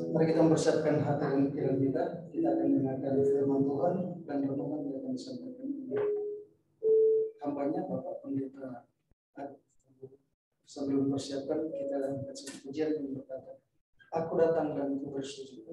Mari kita mempersiapkan hati dan pikiran kita. Kita akan mendengarkan firman Tuhan dan renungan yang akan disampaikan hambanya Bapak Pendeta. Sambil mempersiapkan, kita akan membaca pujian yang berkata, Aku datang dan aku bersujud.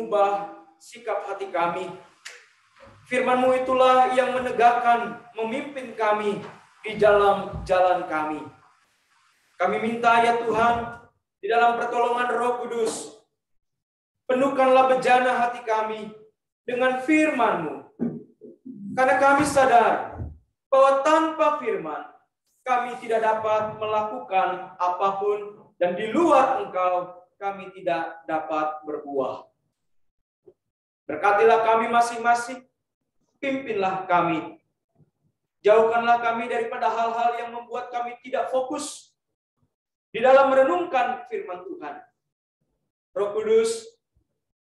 mengubah sikap hati kami. Firman-Mu itulah yang menegakkan, memimpin kami di dalam jalan kami. Kami minta ya Tuhan, di dalam pertolongan Roh Kudus, penuhkanlah bejana hati kami dengan firman-Mu. Karena kami sadar bahwa tanpa firman, kami tidak dapat melakukan apapun, dan di luar Engkau, kami tidak dapat berbuah. Berkatilah kami masing-masing, pimpinlah kami. Jauhkanlah kami daripada hal-hal yang membuat kami tidak fokus di dalam merenungkan firman Tuhan. Roh Kudus,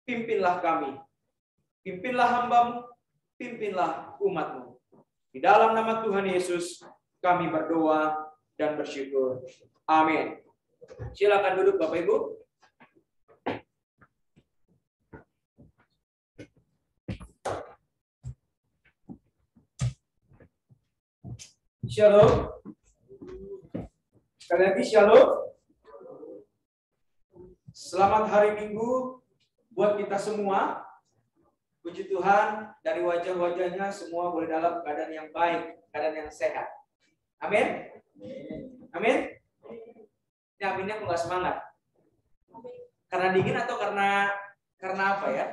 pimpinlah kami. Pimpinlah hamba-Mu, pimpinlah umat-Mu. Di dalam nama Tuhan Yesus, kami berdoa dan bersyukur. Amin. Silakan duduk Bapak Ibu. Shalom. Sekali lagi shalom. Selamat hari Minggu buat kita semua. Puji Tuhan, dari wajah-wajahnya semua boleh dalam keadaan yang baik, keadaan yang sehat. Amin. Amin. Ini aminnya kok nggak semangat? Karena dingin atau karena apa ya?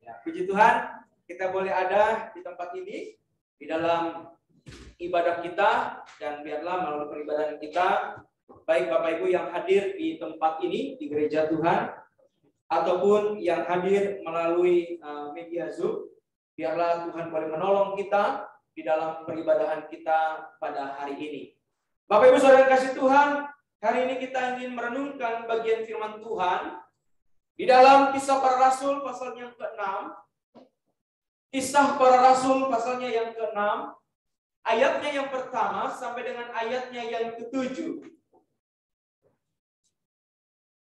Ya, puji Tuhan, kita boleh ada di tempat ini, di dalam ibadah kita, dan biarlah melalui peribadahan kita, baik Bapak Ibu yang hadir di tempat ini, di gereja Tuhan, ataupun yang hadir melalui media Zoom, biarlah Tuhan boleh menolong kita di dalam peribadahan kita pada hari ini. Bapak Ibu Saudara kasih Tuhan, hari ini kita ingin merenungkan bagian firman Tuhan di dalam Kisah Para Rasul pasal yang ke-6. Kisah Para Rasul pasalnya yang ke-6, ayatnya yang pertama sampai dengan ayatnya yang ke-7.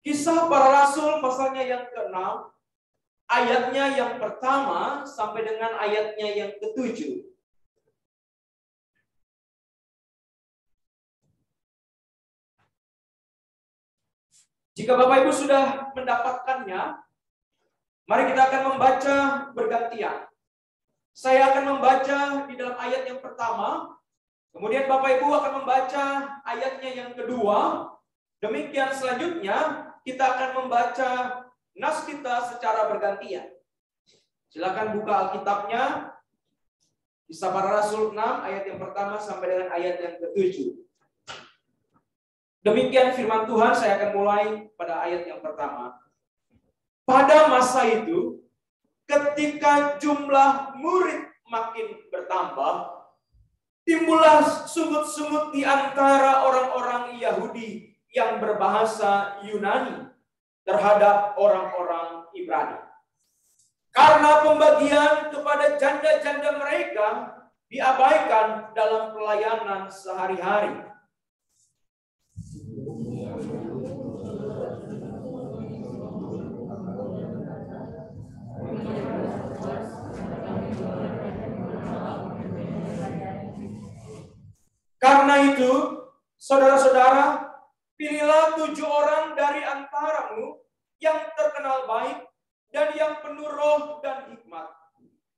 Kisah Para Rasul pasalnya yang ke-6, ayatnya yang pertama sampai dengan ayatnya yang ke-7. Jika Bapak Ibu sudah mendapatkannya, mari kita akan membaca bergantian. Saya akan membaca di dalam ayat yang pertama, kemudian Bapak Ibu akan membaca ayatnya yang kedua. Demikian selanjutnya kita akan membaca nas kita secara bergantian. Silakan buka Alkitabnya, Kisah Para Rasul 6 ayat yang pertama sampai dengan ayat yang ke-7. Demikian firman Tuhan, saya akan mulai pada ayat yang pertama. Pada masa itu, ketika jumlah murid makin bertambah, timbullah sungut-sungut di antara orang-orang Yahudi yang berbahasa Yunani terhadap orang-orang Ibrani. Karena pembagian kepada janda-janda mereka diabaikan dalam pelayanan sehari-hari. Karena itu, saudara-saudara, pilihlah 7 orang dari antaramu yang terkenal baik dan yang penuh roh dan hikmat,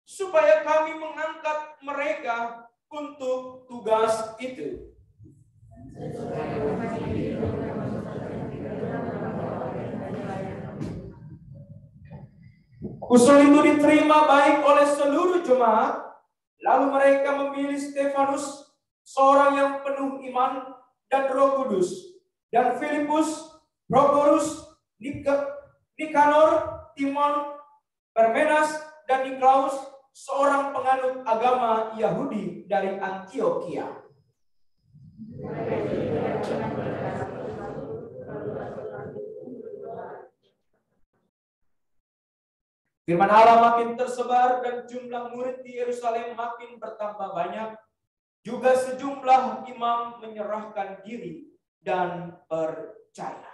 supaya kami mengangkat mereka untuk tugas itu. Usul itu diterima baik oleh seluruh jemaat, lalu mereka memilih Stefanus, seorang yang penuh iman dan Roh Kudus, dan Filipus, Prokorus, Nikanor, Timon, Parmenas, dan Niklaus, seorang penganut agama Yahudi dari Antioquia. Firman Allah makin tersebar dan jumlah murid di Yerusalem makin bertambah banyak. Juga sejumlah imam menyerahkan diri dan percaya.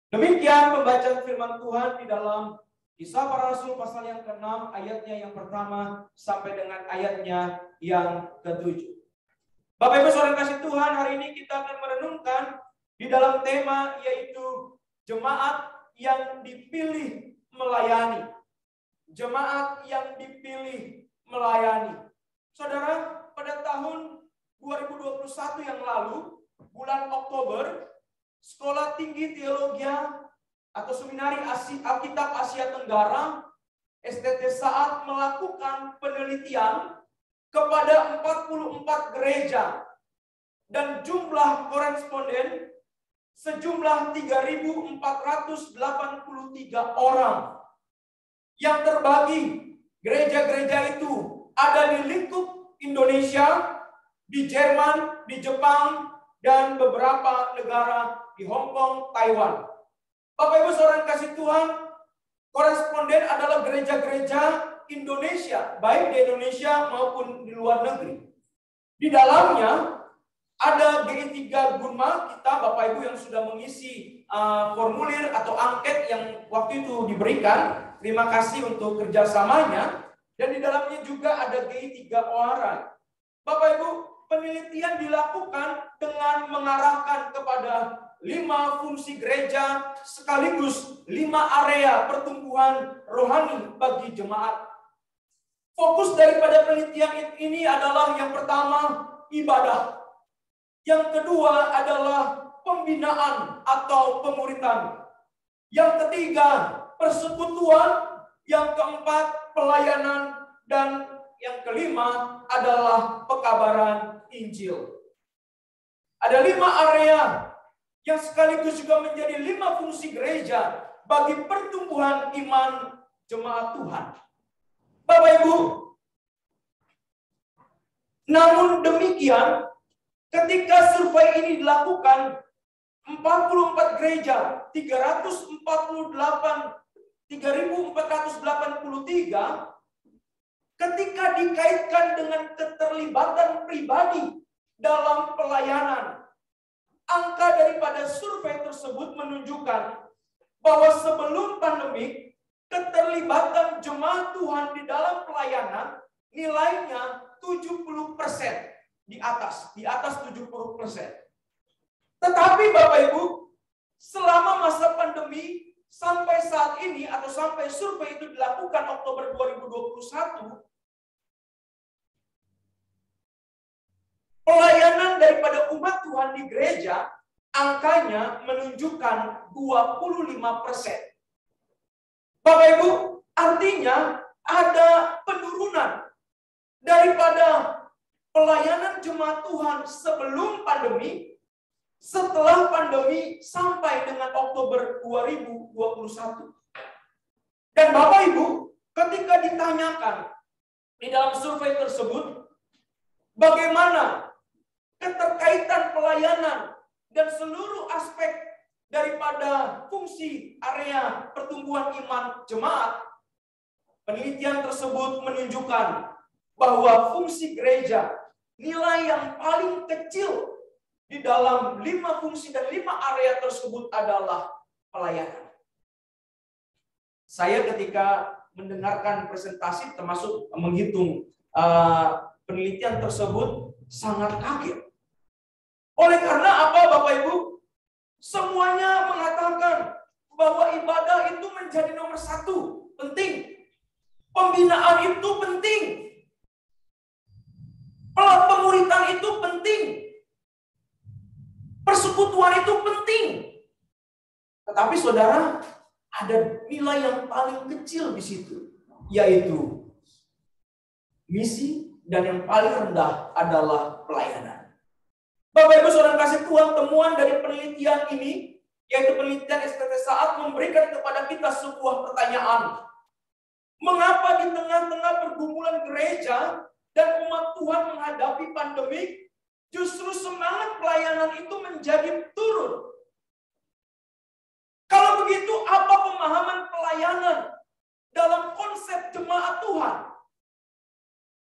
Demikian pembacaan firman Tuhan di dalam Kisah Para Rasul pasal yang ke-6 ayatnya yang pertama sampai dengan ayatnya yang ke-7. Bapak Ibu Saudara kasih Tuhan, hari ini kita akan merenungkan di dalam tema yaitu jemaat yang dipilih melayani. Jemaat yang dipilih melayani. Saudara, pada tahun 2021 yang lalu, bulan Oktober, Sekolah Tinggi Teologi atau Seminari Alkitab Asia Tenggara, STT Saat, melakukan penelitian kepada 44 gereja dan jumlah koresponden sejumlah 3.483 orang yang terbagi. Gereja-gereja itu ada di lingkup Indonesia, di Jerman, di Jepang, dan beberapa negara di Hong Kong, Taiwan. Bapak Ibu saudara kasih Tuhan, koresponden adalah gereja-gereja Indonesia, baik di Indonesia maupun di luar negeri. Di dalamnya ada GI3 Gunma kita, Bapak Ibu yang sudah mengisi formulir atau angket yang waktu itu diberikan. Terima kasih untuk kerjasamanya. Dan di dalamnya juga ada GI3 Oharai. Bapak Ibu, penelitian dilakukan dengan mengarahkan kepada 5 fungsi gereja sekaligus 5 area pertumbuhan rohani bagi jemaat. Fokus daripada penelitian ini adalah yang pertama, ibadah. Yang kedua adalah pembinaan atau pemuritan. Yang ketiga, persekutuan. Yang keempat, pelayanan. Dan yang kelima adalah pekabaran Injil. Ada 5 area yang sekaligus juga menjadi 5 fungsi gereja bagi pertumbuhan iman jemaat Tuhan. Bapak Ibu, namun demikian, ketika survei ini dilakukan, 44 gereja, 3.483, ketika dikaitkan dengan keterlibatan pribadi dalam pelayanan, angka daripada survei tersebut menunjukkan bahwa sebelum pandemi, keterlibatan jemaat Tuhan di dalam pelayanan nilainya 70%. Di atas 70%. Tetapi Bapak Ibu, selama masa pandemi sampai saat ini atau sampai survei itu dilakukan Oktober 2021, pelayanan daripada umat Tuhan di gereja angkanya menunjukkan 25%. Bapak Ibu, artinya ada penurunan daripada pelayanan jemaat Tuhan sebelum pandemi, setelah pandemi sampai dengan Oktober 2021. Dan Bapak Ibu, ketika ditanyakan di dalam survei tersebut, bagaimana keterkaitan pelayanan dan seluruh aspek daripada fungsi area pertumbuhan iman jemaat, penelitian tersebut menunjukkan bahwa fungsi gereja, nilai yang paling kecil di dalam 5 fungsi dan 5 area tersebut adalah pelayanan. Saya ketika mendengarkan presentasi termasuk menghitung penelitian tersebut sangat kaget. Oleh karena apa Bapak Ibu? Semuanya mengatakan bahwa ibadah itu menjadi nomor 1, penting. Pembinaan itu penting. Pemuritan itu penting. Persekutuan itu penting. Tetapi saudara, ada nilai yang paling kecil di situ, yaitu misi, dan yang paling rendah adalah pelayanan. Bapak Ibu saudara kasih Tuhan, temuan dari penelitian ini, yaitu penelitian STT Saat, memberikan kepada kita sebuah pertanyaan. Mengapa di tengah-tengah pergumulan gereja dan umat Tuhan menghadapi pandemi, justru semangat pelayanan itu menjadi turun? Kalau begitu, apa pemahaman pelayanan dalam konsep jemaat Tuhan?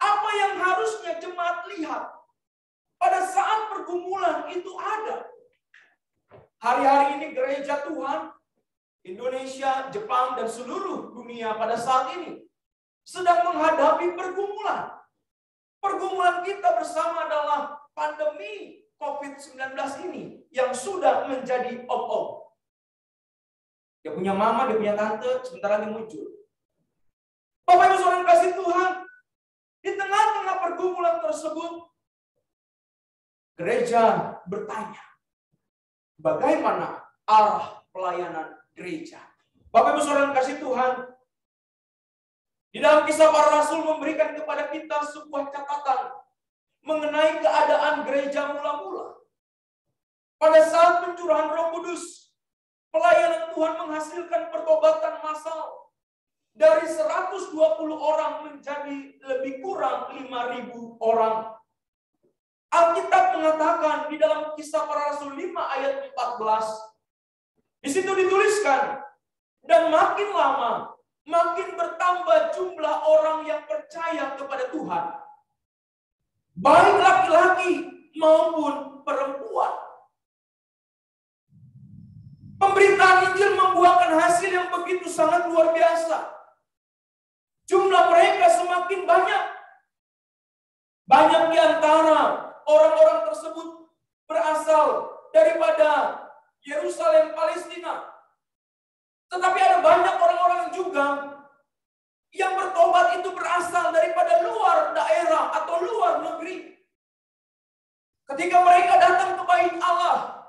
Apa yang harusnya jemaat lihat pada saat pergumulan itu ada? Hari-hari ini gereja Tuhan, Indonesia, Jepang, dan seluruh dunia pada saat ini sedang menghadapi pergumulan. Pergumulan kita bersama adalah pandemi COVID-19 ini yang sudah menjadi op-op. Dia punya mama, dia punya tante, sebentar lagi muncul. Bapak Ibu Saudara kasih Tuhan, di tengah-tengah pergumulan tersebut, gereja bertanya, bagaimana arah pelayanan gereja? Bapak Ibu Saudara kasih Tuhan, di dalam Kisah Para Rasul memberikan kepada kita sebuah catatan mengenai keadaan gereja mula-mula. Pada saat pencurahan Roh Kudus, pelayanan Tuhan menghasilkan pertobatan massal. Dari 120 orang menjadi lebih kurang 5.000 orang. Alkitab mengatakan di dalam Kisah Para Rasul 5 ayat 14. Di situ dituliskan, dan makin lama, makin bertambah jumlah orang yang percaya kepada Tuhan. Baik laki-laki maupun perempuan. Pemberitaan Injil membuahkan hasil yang begitu sangat luar biasa. Jumlah mereka semakin banyak. Banyak di antara orang-orang tersebut berasal daripada Yerusalem, Palestina. Tetapi ada banyak orang-orang juga yang bertobat itu berasal daripada luar daerah atau luar negeri. Ketika mereka datang ke bait Allah,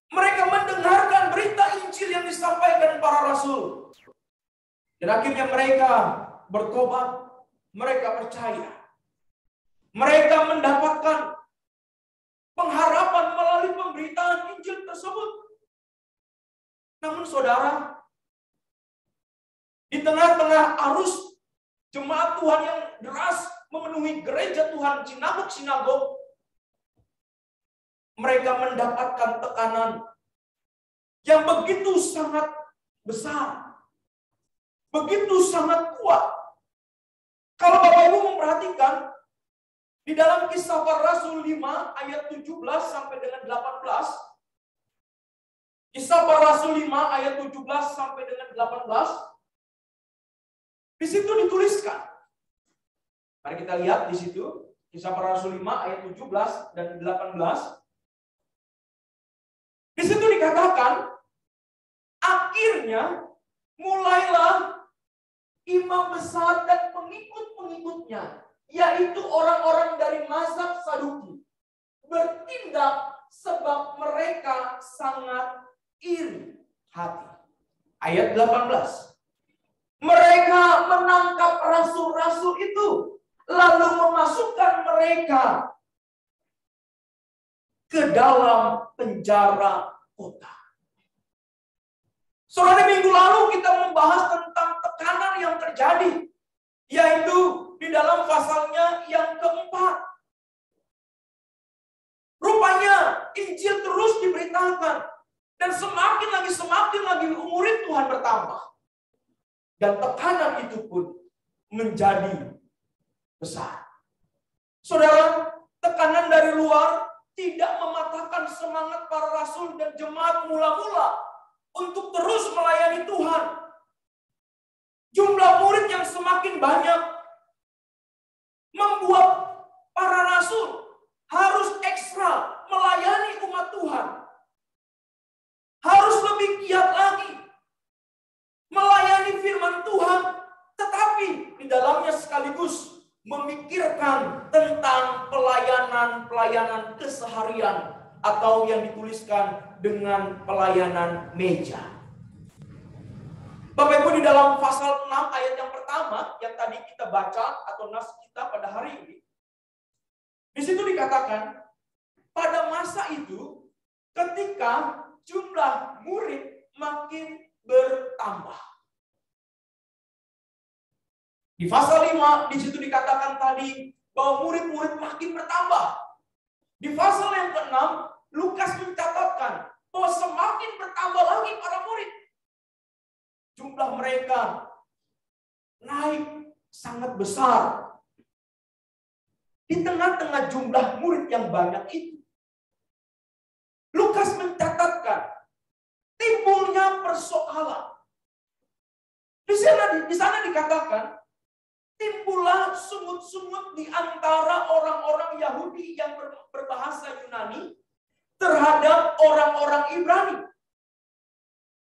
mereka mendengarkan berita Injil yang disampaikan para rasul. Dan akhirnya mereka bertobat, mereka percaya. Mereka mendapatkan pengharapan melalui pemberitaan Injil tersebut. Namun saudara, di tengah-tengah arus jemaat Tuhan yang deras memenuhi gereja Tuhan, sinagog, mereka mendapatkan tekanan yang begitu sangat besar. Begitu sangat kuat. Kalau Bapak Ibu memperhatikan, di dalam Kisah Para Rasul 5 ayat 17 sampai dengan 18, Kisah Para Rasul 5 ayat 17 sampai dengan 18, di situ dituliskan. Mari kita lihat di situ, Kisah Para Rasul 5 ayat 17 dan 18. Di situ dikatakan, akhirnya mulailah imam besar dan pengikut-pengikutnya, yaitu orang-orang dari mazhab Saduki, bertindak sebab mereka sangat iri hati. Ayat 18. Mereka menangkap rasul-rasul itu, lalu memasukkan mereka ke dalam penjara kota. Saudara, minggu lalu kita membahas tentang tekanan yang terjadi, yaitu di dalam pasalnya yang keempat. Rupanya Injil terus diberitakan, dan semakin lagi murid Tuhan bertambah. Dan tekanan itu pun menjadi besar. Saudara, tekanan dari luar tidak mematahkan semangat para rasul dan jemaat mula-mula untuk terus melayani Tuhan. Jumlah murid yang semakin banyak membuat para rasul harus ekstra melayani umat Tuhan. Harus lebih giat lagi melayani firman Tuhan, tetapi di dalamnya sekaligus memikirkan tentang pelayanan keseharian atau yang dituliskan dengan pelayanan meja. Bapak Ibu, di dalam pasal 6 ayat yang pertama yang tadi kita baca atau nas kita pada hari ini, di situ dikatakan pada masa itu ketika jumlah murid makin bertambah. Di pasal 5 di situ dikatakan tadi bahwa murid-murid makin bertambah. Di pasal yang ke-6 Lukas mencatatkan bahwa semakin bertambah lagi para murid. Jumlah mereka naik sangat besar. Di tengah-tengah jumlah murid yang banyak itu, Lukas mencatatkan timbulnya persoalan. Di sana dikatakan timbullah sungut-sungut di antara orang-orang Yahudi yang berbahasa Yunani terhadap orang-orang Ibrani.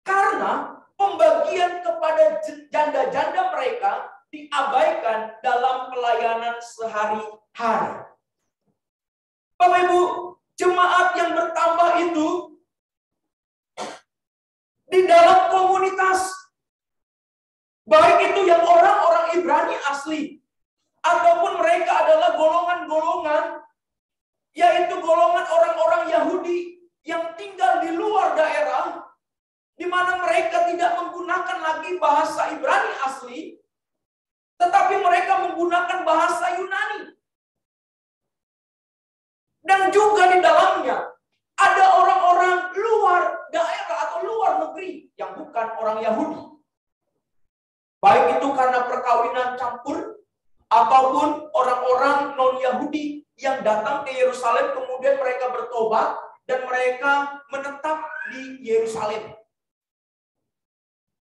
Karena pembagian kepada janda-janda mereka diabaikan dalam pelayanan sehari-hari. Bapak Ibu, jemaat yang bertambah itu di dalam komunitas, baik itu yang orang-orang Ibrani asli, ataupun mereka adalah golongan-golongan, yaitu golongan orang-orang Yahudi yang tinggal di luar daerah, di mana mereka tidak menggunakan lagi bahasa Ibrani asli, tetapi mereka menggunakan bahasa Yunani. Dan juga di dalamnya ada orang-orang luar daerah atau luar negeri yang bukan orang Yahudi. Baik itu karena perkawinan campur, ataupun orang-orang non-Yahudi yang datang ke Yerusalem, kemudian mereka bertobat dan mereka menetap di Yerusalem.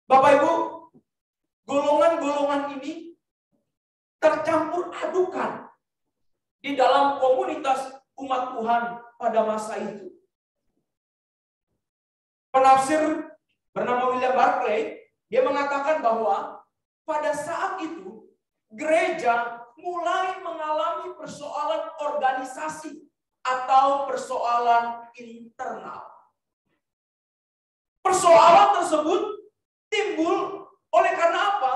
Bapak Ibu, golongan-golongan ini tercampur adukan di dalam komunitas umat Tuhan pada masa itu. Penafsir bernama William Barclay, dia mengatakan bahwa pada saat itu gereja mulai mengalami persoalan organisasi atau persoalan internal. Persoalan tersebut timbul oleh karena apa?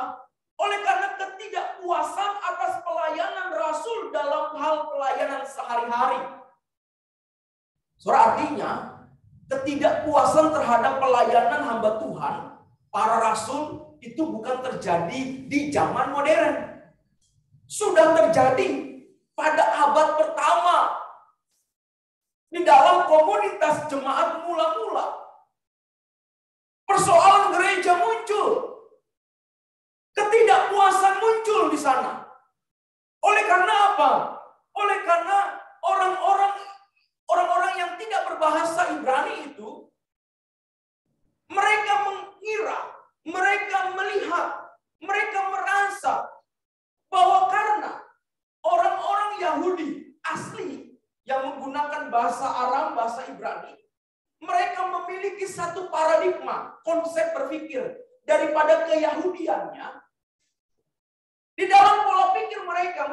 Oleh karena ketidakpuasan atas pelayanan Rasul dalam hal pelayanan sehari-hari. Saudara, artinya ketidakpuasan terhadap pelayanan hamba Tuhan, para rasul, itu bukan terjadi di zaman modern. Sudah terjadi pada abad pertama di dalam komunitas jemaat mula-mula. Persoalan gereja muncul. Ketidakpuasan muncul di sana. Oleh karena apa? Oleh karena orang-orang yang tidak berbahasa Ibrani itu, mereka mengira, mereka melihat, mereka merasa bahwa karena orang-orang Yahudi asli yang menggunakan bahasa Aram, bahasa Ibrani, mereka memiliki satu paradigma, konsep berpikir daripada keyahudiannya. Di dalam pola pikir mereka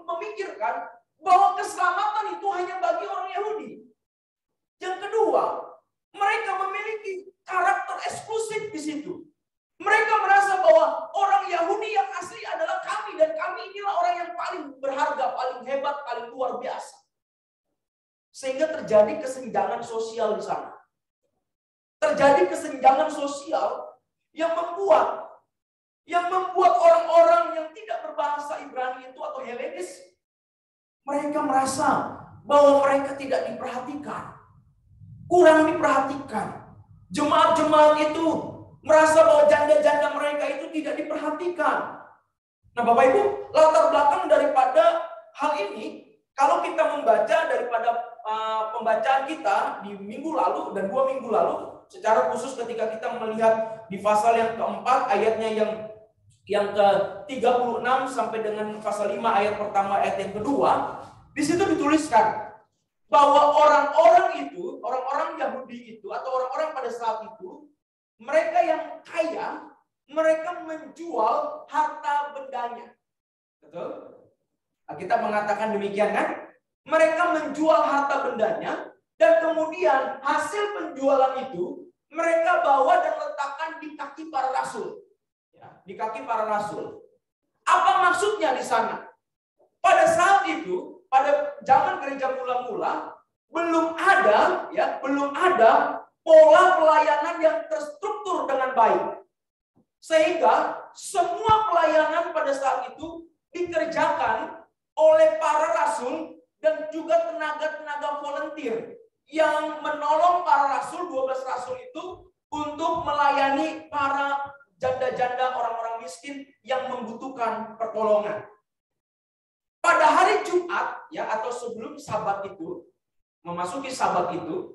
memikirkan bahwa keselamatan itu hanya bagi orang Yahudi. Yang kedua, mereka memiliki karakter eksklusif di situ. Mereka merasa bahwa orang Yahudi yang asli adalah kami, dan kami inilah orang yang paling berharga, paling hebat, paling luar biasa. Sehingga terjadi kesenjangan sosial di sana. Terjadi kesenjangan sosial yang membuat orang-orang yang tidak berbahasa Ibrani itu atau Helenis, mereka merasa bahwa mereka tidak diperhatikan, kurang diperhatikan. Jemaat-jemaat itu merasa bahwa janda-janda mereka itu tidak diperhatikan. Nah, Bapak Ibu, latar belakang daripada hal ini, kalau kita membaca daripada pembacaan kita di minggu lalu dan 2 minggu lalu, secara khusus ketika kita melihat di pasal yang keempat ayatnya yang ke-36 sampai dengan pasal 5 ayat pertama ayat yang kedua, di situ dituliskan bahwa orang-orang Yahudi itu atau orang-orang pada saat itu, mereka yang kaya, mereka menjual harta bendanya. Betul? Nah, kita mengatakan demikian kan? Mereka menjual harta bendanya dan kemudian hasil penjualan itu mereka bawa dan letakkan di kaki para rasul. Di kaki para rasul. Apa maksudnya di sana? Pada saat itu, pada zaman gereja mula-mula, belum ada pola pelayanan yang terstruktur dengan baik. Sehingga semua pelayanan pada saat itu dikerjakan oleh para rasul dan juga tenaga-tenaga volunteer yang menolong para rasul, 12 rasul itu untuk melayani para janda-janda, orang-orang miskin yang membutuhkan pertolongan. Pada hari Jumat atau sebelum Sabat itu, memasuki Sabat itu,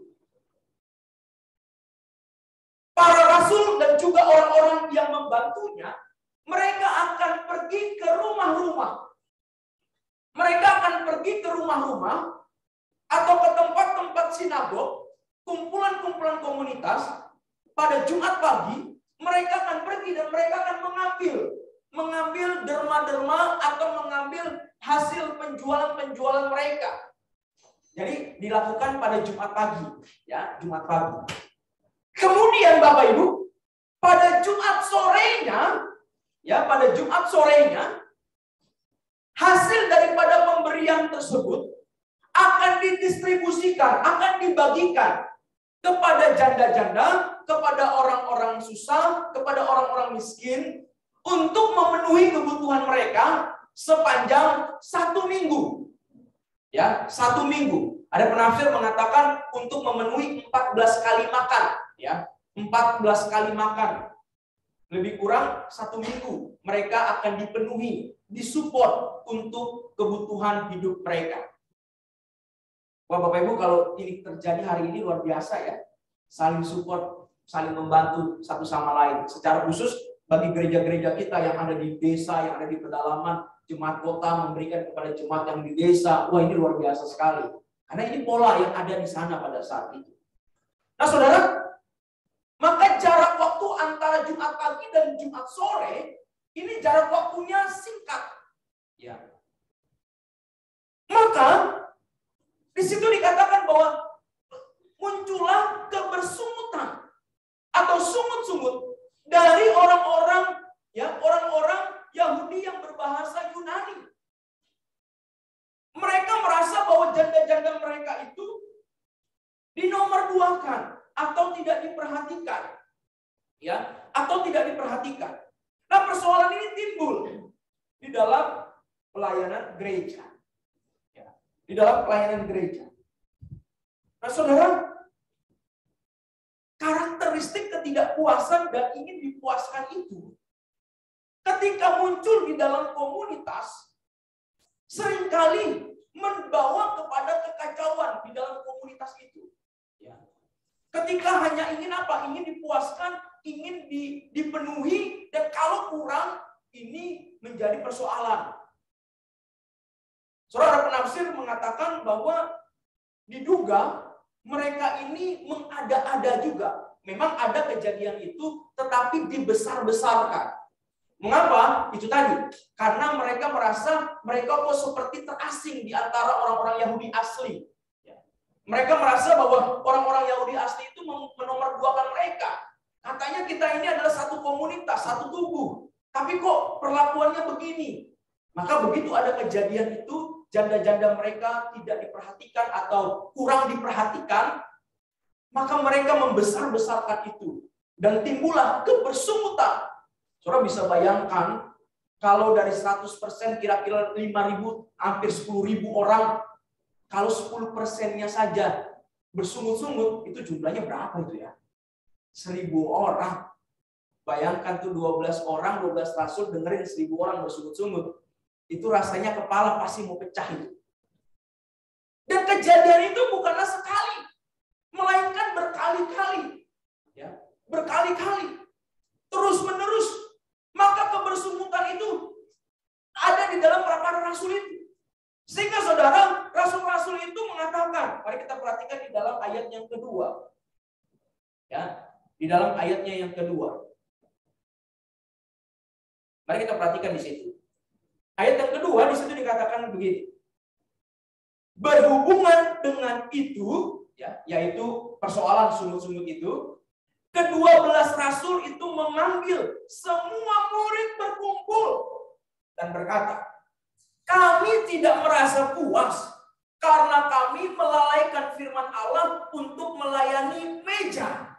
para rasul dan juga orang-orang yang membantunya, mereka akan pergi ke rumah-rumah. Mereka akan pergi ke rumah-rumah atau ke tempat-tempat sinagog, kumpulan-kumpulan komunitas, pada Jumat pagi mereka akan pergi dan mereka akan mengambil derma-derma atau mengambil hasil penjualan mereka. Jadi dilakukan pada Jumat pagi, ya, Jumat pagi. Kemudian Bapak Ibu, pada Jumat sorenya, hasil daripada pemberian tersebut akan didistribusikan, akan dibagikan kepada janda-janda, kepada orang-orang susah, kepada orang-orang miskin, untuk memenuhi kebutuhan mereka sepanjang 1 minggu. Ya, 1 minggu. Ada penafsir mengatakan untuk memenuhi 14 kali makan. Ya, 14 kali makan. Lebih kurang 1 minggu. Mereka akan dipenuhi, disupport untuk kebutuhan hidup mereka. Wah, Bapak Ibu, kalau ini terjadi hari ini luar biasa ya. Saling support, saling membantu satu sama lain. Secara khusus bagi gereja-gereja kita yang ada di desa, yang ada di pedalaman, jemaat kota memberikan kepada jemaat yang di desa. Wah, ini luar biasa sekali. Karena ini pola yang ada di sana pada saat itu. Nah, saudara, maka jarak waktu antara Jumat pagi dan Jumat sore, ini jarak waktunya singkat. Ya. Maka di situ dikatakan bahwa muncullah kebersungutan atau sungut-sungut dari orang-orang Yahudi yang berbahasa Yunani. Mereka merasa bahwa janda-janda mereka itu dinomorduakan atau tidak diperhatikan. Ya, atau tidak diperhatikan. Nah, persoalan ini timbul di dalam pelayanan gereja. Ya, di dalam pelayanan gereja. Nah, saudara, karakteristik ketidakpuasan dan ingin dipuaskan itu ketika muncul di dalam komunitas seringkali membawa kepada kekacauan di dalam komunitas itu. Ya. Ketika hanya ingin apa? Ingin dipuaskan, ingin dipenuhi, dan kalau kurang ini menjadi persoalan. Saudara penafsir mengatakan bahwa diduga mereka ini mengada-ada juga. Memang ada kejadian itu, tetapi dibesar-besarkan. Mengapa? Itu tadi. Karena mereka merasa mereka kok seperti terasing di antara orang-orang Yahudi asli. Mereka merasa bahwa orang-orang Yahudi asli itu menomorduakan mereka. Katanya kita ini adalah satu komunitas, satu tubuh. Tapi kok perlakuannya begini? Maka begitu ada kejadian itu, janda-janda mereka tidak diperhatikan atau kurang diperhatikan, maka mereka membesar-besarkan itu. Dan timbullah kebersungutan. Saudara bisa bayangkan, kalau dari 100% kira-kira 5.000, hampir 10.000 orang, kalau 10%-nya saja bersungut-sungut, itu jumlahnya berapa itu ya? 1.000 orang. Bayangkan tuh 12 orang, 12 rasul dengerin 1.000 orang bersungut-sungut. Itu rasanya kepala pasti mau pecah itu. Dan kejadian itu bukanlah sekali, melainkan berkali-kali. Ya, berkali-kali. Terus-menerus. Maka kebersungutan itu ada di dalam para rasul itu. Sehingga saudara, rasul-rasul itu mengatakan, mari kita perhatikan di dalam ayat yang kedua. Ya, di dalam ayatnya yang kedua. Mari kita perhatikan di situ. Ayat yang kedua di situ dikatakan begini. Berhubungan dengan itu, ya, yaitu persoalan sungut-sungut itu, ke-12 rasul itu memanggil semua murid berkumpul dan berkata, kami tidak merasa puas karena kami melalaikan firman Allah untuk melayani meja.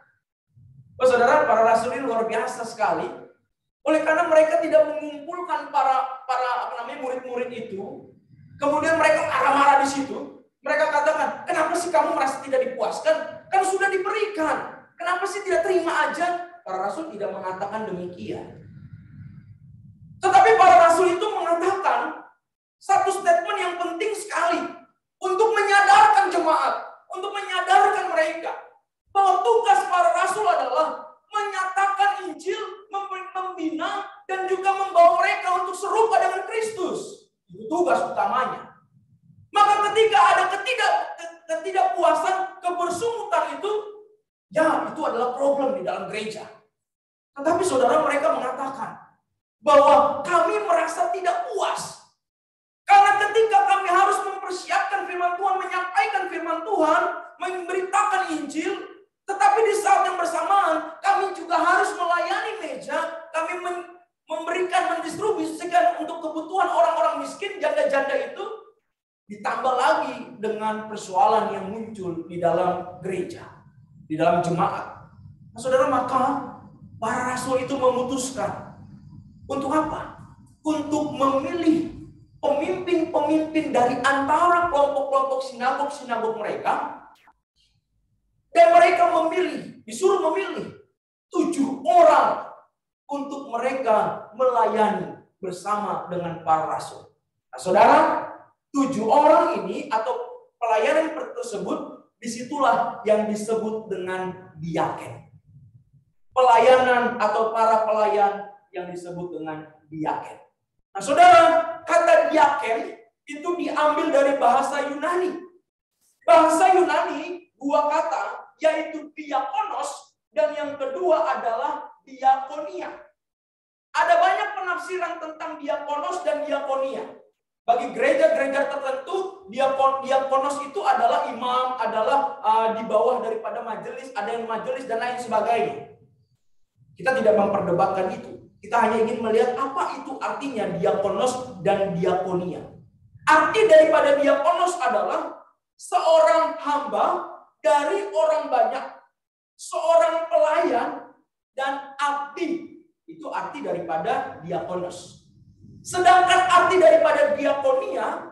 Oh, saudara, para rasul ini luar biasa sekali. Oleh karena mereka tidak mengumpulkan para murid-murid itu, kemudian mereka marah-marah di situ. Mereka katakan, kenapa sih kamu merasa tidak dipuaskan? Kan sudah diberikan. Kenapa sih tidak terima aja? Para rasul tidak mengatakan demikian. Tetapi para rasul itu mengatakan satu statement yang penting sekali untuk menyadarkan jemaat, untuk menyadarkan mereka bahwa tugas para rasul adalah menyatakan Injil, membina, dan juga membawa mereka untuk serupa dengan Kristus. Itu tugas utamanya. Maka ketika ada ketidakpuasan, kebersungutan itu, Ya, itu adalah problem di dalam gereja. Tetapi saudara, mereka mengatakan bahwa kami merasa tidak puas. Karena ketika kami harus mempersiapkan firman Tuhan, menyampaikan firman Tuhan, memberitakan Injil, tetapi di saat yang bersamaan kami juga harus melayani meja, kami memberikan, mendistribusikan untuk kebutuhan orang-orang miskin, janda-janda itu, ditambah lagi dengan persoalan yang muncul di dalam gereja, di dalam jemaat. Nah, saudara, maka para rasul itu memutuskan untuk apa? Untuk memilih pemimpin-pemimpin dari antara kelompok-kelompok sinagog-sinagog mereka. Dan mereka disuruh memilih 7 orang untuk mereka melayani bersama dengan para rasul. Nah, saudara, 7 orang ini atau pelayanan tersebut, disitulah yang disebut dengan diaken. Pelayanan atau para pelayan yang disebut dengan diaken. Nah, saudara, kata diaken itu diambil dari bahasa Yunani. Bahasa Yunani 2 kata, yaitu diakonos dan yang kedua adalah diakonia. Ada banyak penafsiran tentang diakonos dan diakonia. Bagi gereja-gereja tertentu, diakonos itu adalah imam, adalah di bawah daripada majelis, ada yang majelis dan lain sebagainya. Kita tidak memperdebatkan itu. Kita hanya ingin melihat apa itu artinya diakonos dan diakonia. Arti daripada diakonos adalah seorang hamba dari orang banyak, seorang pelayan dan abdi. Itu arti daripada diakonos. Sedangkan arti daripada diakonia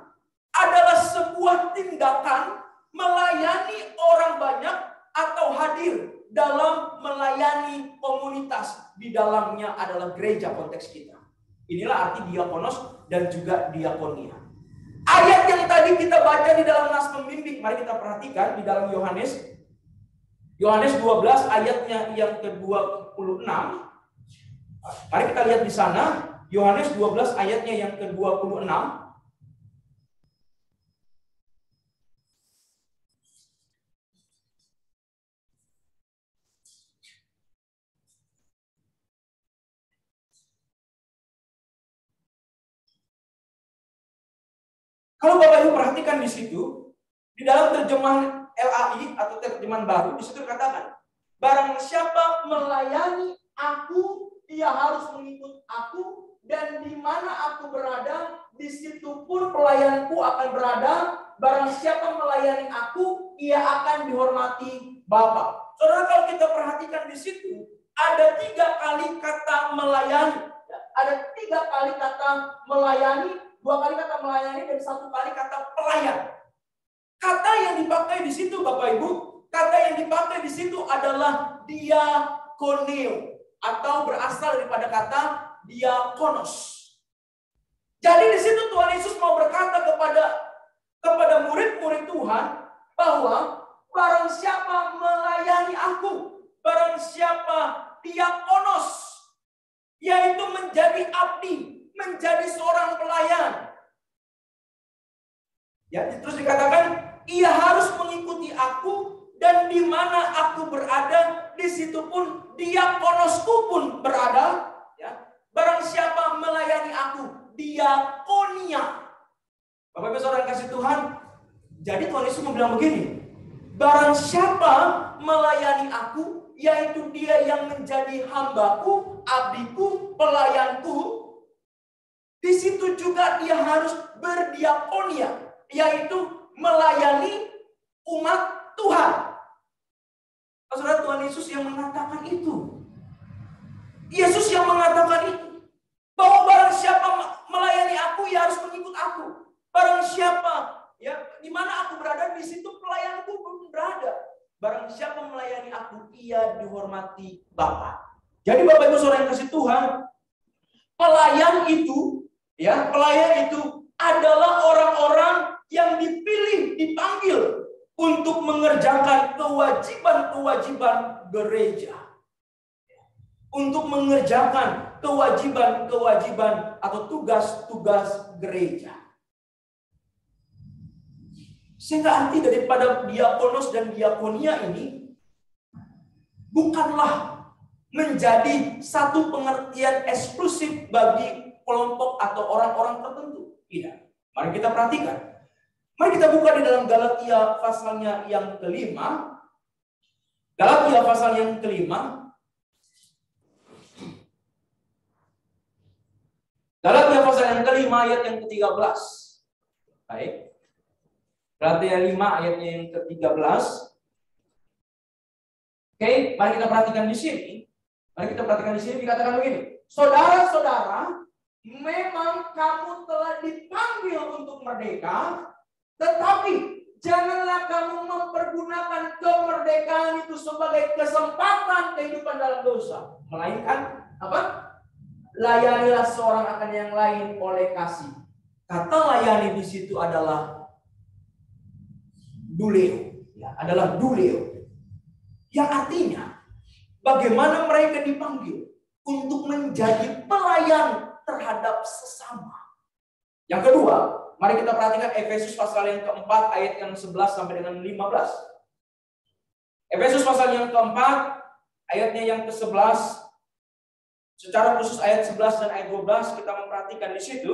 adalah sebuah tindakan melayani orang banyak atau hadir dalam melayani komunitas. Di dalamnya adalah gereja konteks kita. Inilah arti diakonos dan juga diakonia. Ayat yang tadi kita baca di dalam nas pembimbing, mari kita perhatikan di dalam Yohanes 12 ayatnya yang ke-26. Mari kita lihat di sana, Yohanes 12 ayatnya yang ke-26. Kalau Bapak Ibu perhatikan di situ, di dalam terjemahan LAI atau terjemahan baru, di situ dikatakan, barang siapa melayani aku, ia harus mengikut aku, dan di mana aku berada, di situ pun pelayanku akan berada. Barang siapa melayani aku, ia akan dihormati Bapa. Saudara, kalau kita perhatikan di situ, ada 3 kali kata melayani. Ada 3 kali kata melayani, 2 kali kata melayani, dan 1 kali kata pelayan. Kata yang dipakai di situ, Bapak Ibu, kata yang dipakai di situ adalah diakoneo, atau berasal daripada kata diakonos. Jadi di situ Tuhan Yesus mau berkata kepada murid-murid Tuhan bahwa barang siapa melayani aku, barang siapa diakonos, yaitu menjadi abdi, menjadi seorang pelayan. Ya, terus dikatakan ia harus mengikuti aku, dan di mana aku berada, di situ pun diakonosku pun berada. Ya, barang siapa melayani aku, diakonia. Bapak Ibu saudara kasih Tuhan, jadi Tuhan Yesus bilang begini, barang siapa melayani aku, yaitu dia yang menjadi hambaku, abdiku, pelayanku, di situ juga dia harus berdiakonia, yaitu melayani umat Tuhan. Saudara, Tuhan Yesus yang mengatakan itu. Yesus yang mengatakan itu. Bahwa barang siapa melayani aku, ya harus mengikut aku. Barang siapa, ya di mana aku berada, di situ pelayanku pun berada. Barang siapa melayani aku, ia dihormati Bapa. Jadi Bapak Ibu saudara yang kasih Tuhan, pelayan itu adalah orang-orang yang dipilih, dipanggil untuk mengerjakan kewajiban-kewajiban gereja. Untuk mengerjakan kewajiban-kewajiban atau tugas-tugas gereja. Sehingga arti daripada diakonos dan diakonia ini bukanlah menjadi satu pengertian eksklusif bagi kelompok atau orang-orang tertentu. Tidak. Mari kita perhatikan. Mari kita buka di dalam Galatia pasalnya yang kelima. Galatia pasal yang kelima. Galatia pasal yang kelima ayat yang ke-13. Baik. Galatia 5 ayatnya yang ke-13. Oke, mari kita perhatikan di sini. Mari kita perhatikan di sini dikatakan begini. Saudara-saudara, memang kamu telah dipanggil untuk merdeka, tetapi janganlah kamu mempergunakan kemerdekaan itu sebagai kesempatan kehidupan dalam dosa. Melainkan apa? Layanilah seorang akan yang lain oleh kasih. Kata layani di situ adalah duleo, ya, adalah duleo. Yang artinya bagaimana mereka dipanggil untuk menjadi pelayan terhadap sesama. Yang kedua, mari kita perhatikan Efesus pasal yang keempat ayat yang 11 sampai dengan 15. Efesus pasal yang keempat ayatnya yang ke-11. Secara khusus ayat 11 dan ayat 12 kita memperhatikan di situ.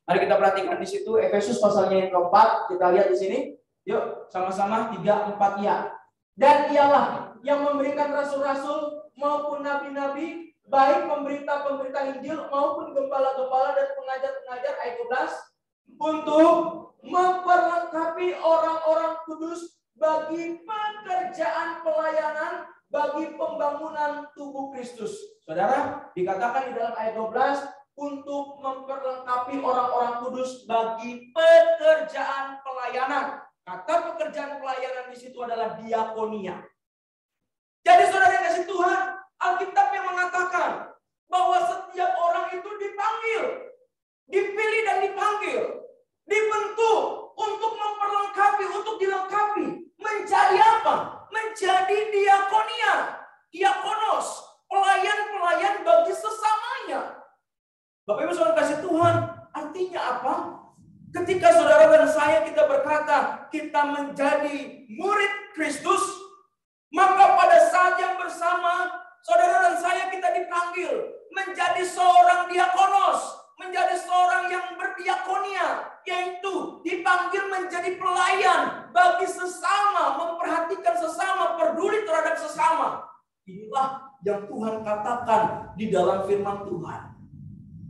Mari kita perhatikan di situ Efesus pasalnya yang keempat, kita lihat di sini. Yuk, sama-sama 3, 4 ya. Dan ialah yang memberikan rasul-rasul maupun nabi-nabi, baik pemberita-pemberita Injil maupun gembala-gembala dan pengajar-pengajar, ayat 12, untuk memperlengkapi orang-orang kudus bagi pekerjaan pelayanan, bagi pembangunan tubuh Kristus. Saudara, dikatakan di dalam ayat 12, untuk memperlengkapi orang-orang kudus bagi pekerjaan pelayanan. Kata pekerjaan pelayanan di situ adalah diakonia. Jadi saudara yang kasih Tuhan, Alkitab yang mengatakan bahwa setiap orang itu dipanggil, dipilih dan dipanggil, dibentuk untuk memperlengkapi, untuk dilengkapi. Menjadi apa? Menjadi diakonia, diakonos, pelayan-pelayan bagi sesamanya. Bapak Ibu saudara kasih Tuhan, artinya apa? Ketika saudara dan saya kita berkata kita menjadi murid Kristus, maka pada saat yang bersama saudara dan saya kita dipanggil menjadi seorang diakonos, menjadi seorang yang berdiakonia, yaitu dipanggil menjadi pelayan bagi sesama, memperhatikan sesama, peduli terhadap sesama. Inilah yang Tuhan katakan di dalam firman Tuhan.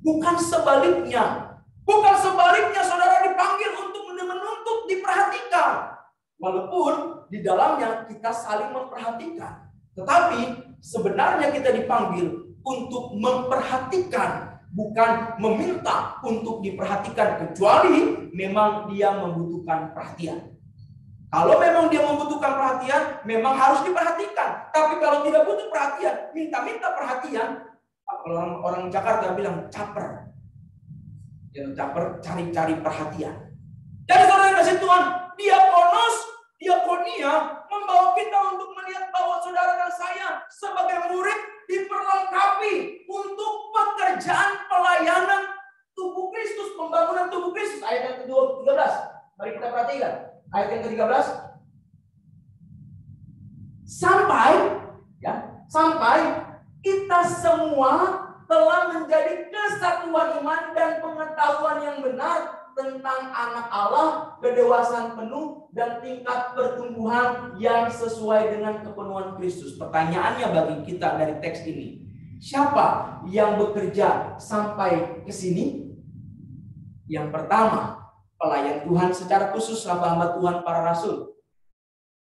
Bukan sebaliknya. Bukan sebaliknya saudara dipanggil untuk menuntut diperhatikan. Walaupun di dalamnya kita saling memperhatikan. Tetapi sebenarnya kita dipanggil untuk memperhatikan. Bukan meminta untuk diperhatikan. Kecuali memang dia membutuhkan perhatian. Kalau memang dia membutuhkan perhatian, memang harus diperhatikan. Tapi kalau tidak butuh perhatian, minta-minta perhatian. Kalau orang Jakarta bilang caper. Yang caper cari-cari perhatian. Jadi saudara kasih Tuhan, diakonos, diakonia membawa kita untuk melihat bahwa saudara dan saya sebagai murid diperlengkapi untuk pekerjaan pelayanan tubuh Kristus, pembangunan tubuh Kristus. Ayat yang ke-13. Mari kita perhatikan. Ayat yang ke-13. Sampai kita semua telah menjadi kesatuan iman dan pengetahuan yang benar tentang anak Allah, kedewasaan penuh dan tingkat pertumbuhan yang sesuai dengan kepenuhan Kristus. Pertanyaannya bagi kita dari teks ini, siapa yang bekerja sampai ke sini? Yang pertama, pelayan Tuhan secara khusus, hamba-hamba Tuhan para rasul.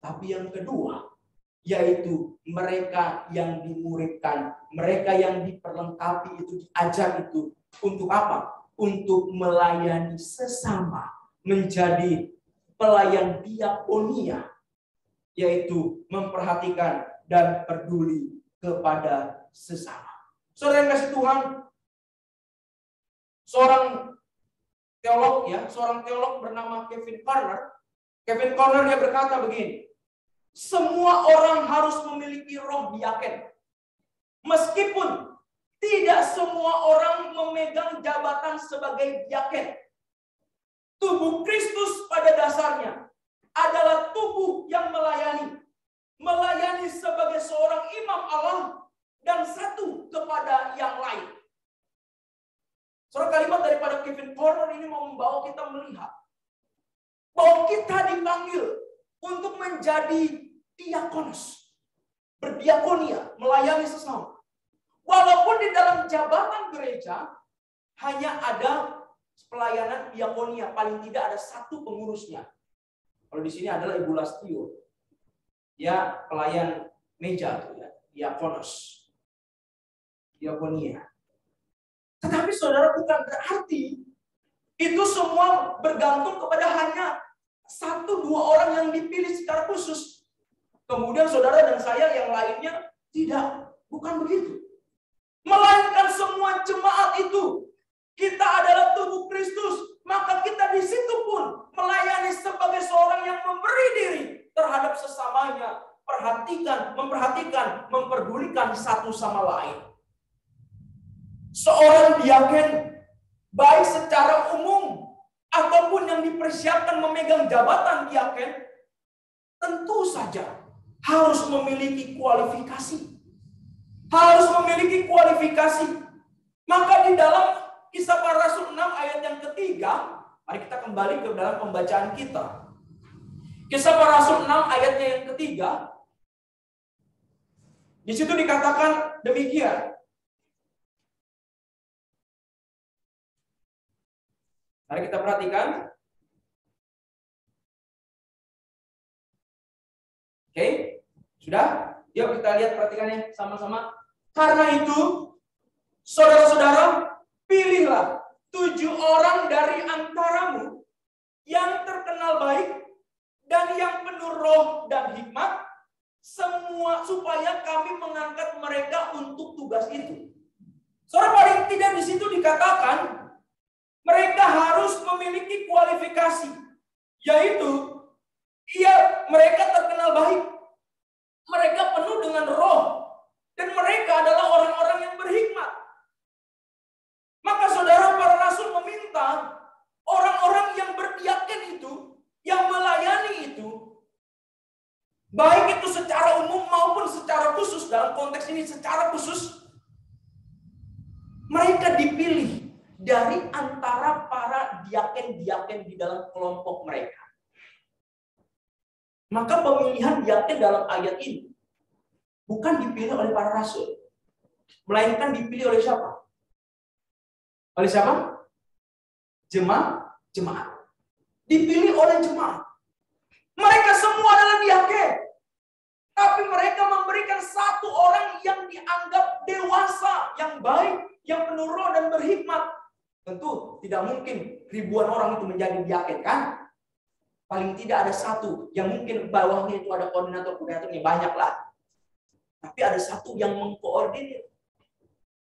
Tapi yang kedua, yaitu mereka yang dimuridkan, mereka yang diperlengkapi itu, diajar itu untuk apa? Untuk melayani sesama, menjadi pelayan diakonia, yaitu memperhatikan dan peduli kepada sesama. Saudara yang kasih Tuhan, seorang teolog bernama Kevin Conner dia berkata begini. Semua orang harus memiliki roh diaken. Meskipun tidak semua orang memegang jabatan sebagai diaken. Tubuh Kristus pada dasarnya adalah tubuh yang melayani. melayani sebagai seorang imam Allah, dan satu kepada yang lain. Seorang kalimat daripada Kevin Corner ini mau membawa kita melihat bahwa kita dipanggil untuk menjadi diakonos, berdiakonia, melayani sesama. Walaupun di dalam jabatan gereja hanya ada pelayanan diakonia, paling tidak ada satu pengurusnya. Kalau di sini adalah Ibu Lastio, ya pelayan meja, ya, diakonos, diakonia. Tetapi saudara, bukan berarti itu semua bergantung kepada hanya 1-2 orang yang dipilih secara khusus. Kemudian saudara dan saya yang lainnya tidak, bukan begitu. Melainkan semua jemaat itu, kita adalah tubuh Kristus, maka kita di situ pun melayani sebagai seorang yang memberi diri terhadap sesamanya, memperhatikan, memperdulikan satu sama lain. Seorang diaken, baik secara umum ataupun yang dipersiapkan memegang jabatan diaken, tentu saja harus memiliki kualifikasi. Maka di dalam Kisah Para Rasul 6 ayat yang ketiga, mari kita kembali ke dalam pembacaan kita. Kisah Para Rasul 6 ayatnya yang ketiga, di situ dikatakan demikian. Mari kita perhatikan. Oke, sudah? Yuk kita lihat, perhatikannya sama-sama. Karena itu, saudara-saudara, pilihlah 7 orang dari antaramu yang terkenal baik dan yang penuh roh dan hikmat, semua supaya kami mengangkat mereka untuk tugas itu. Saudara, paling tidak di situ dikatakan mereka harus memiliki kualifikasi, yaitu mereka terkenal baik, mereka penuh dengan roh, dan mereka adalah orang-orang yang berhikmat. Maka saudara, para rasul meminta orang-orang yang berdiaken itu, yang melayani itu, baik itu secara umum maupun secara khusus, dalam konteks ini secara khusus, mereka dipilih dari antara para diaken-diaken di dalam kelompok mereka. Maka pemilihan diaken dalam ayat ini bukan dipilih oleh para rasul, melainkan dipilih oleh siapa? Oleh siapa? Jemaat. Dipilih oleh jemaat. Mereka semua adalah diaken, tapi mereka memberikan satu orang yang dianggap dewasa, yang baik, yang penuh roh dan berhikmat. Tentu tidak mungkin ribuan orang itu menjadi diaken, kan? Paling tidak ada satu yang mungkin bawahnya itu ada koordinator-koordinatornya, banyak lah. Tapi ada satu yang mengkoordinir.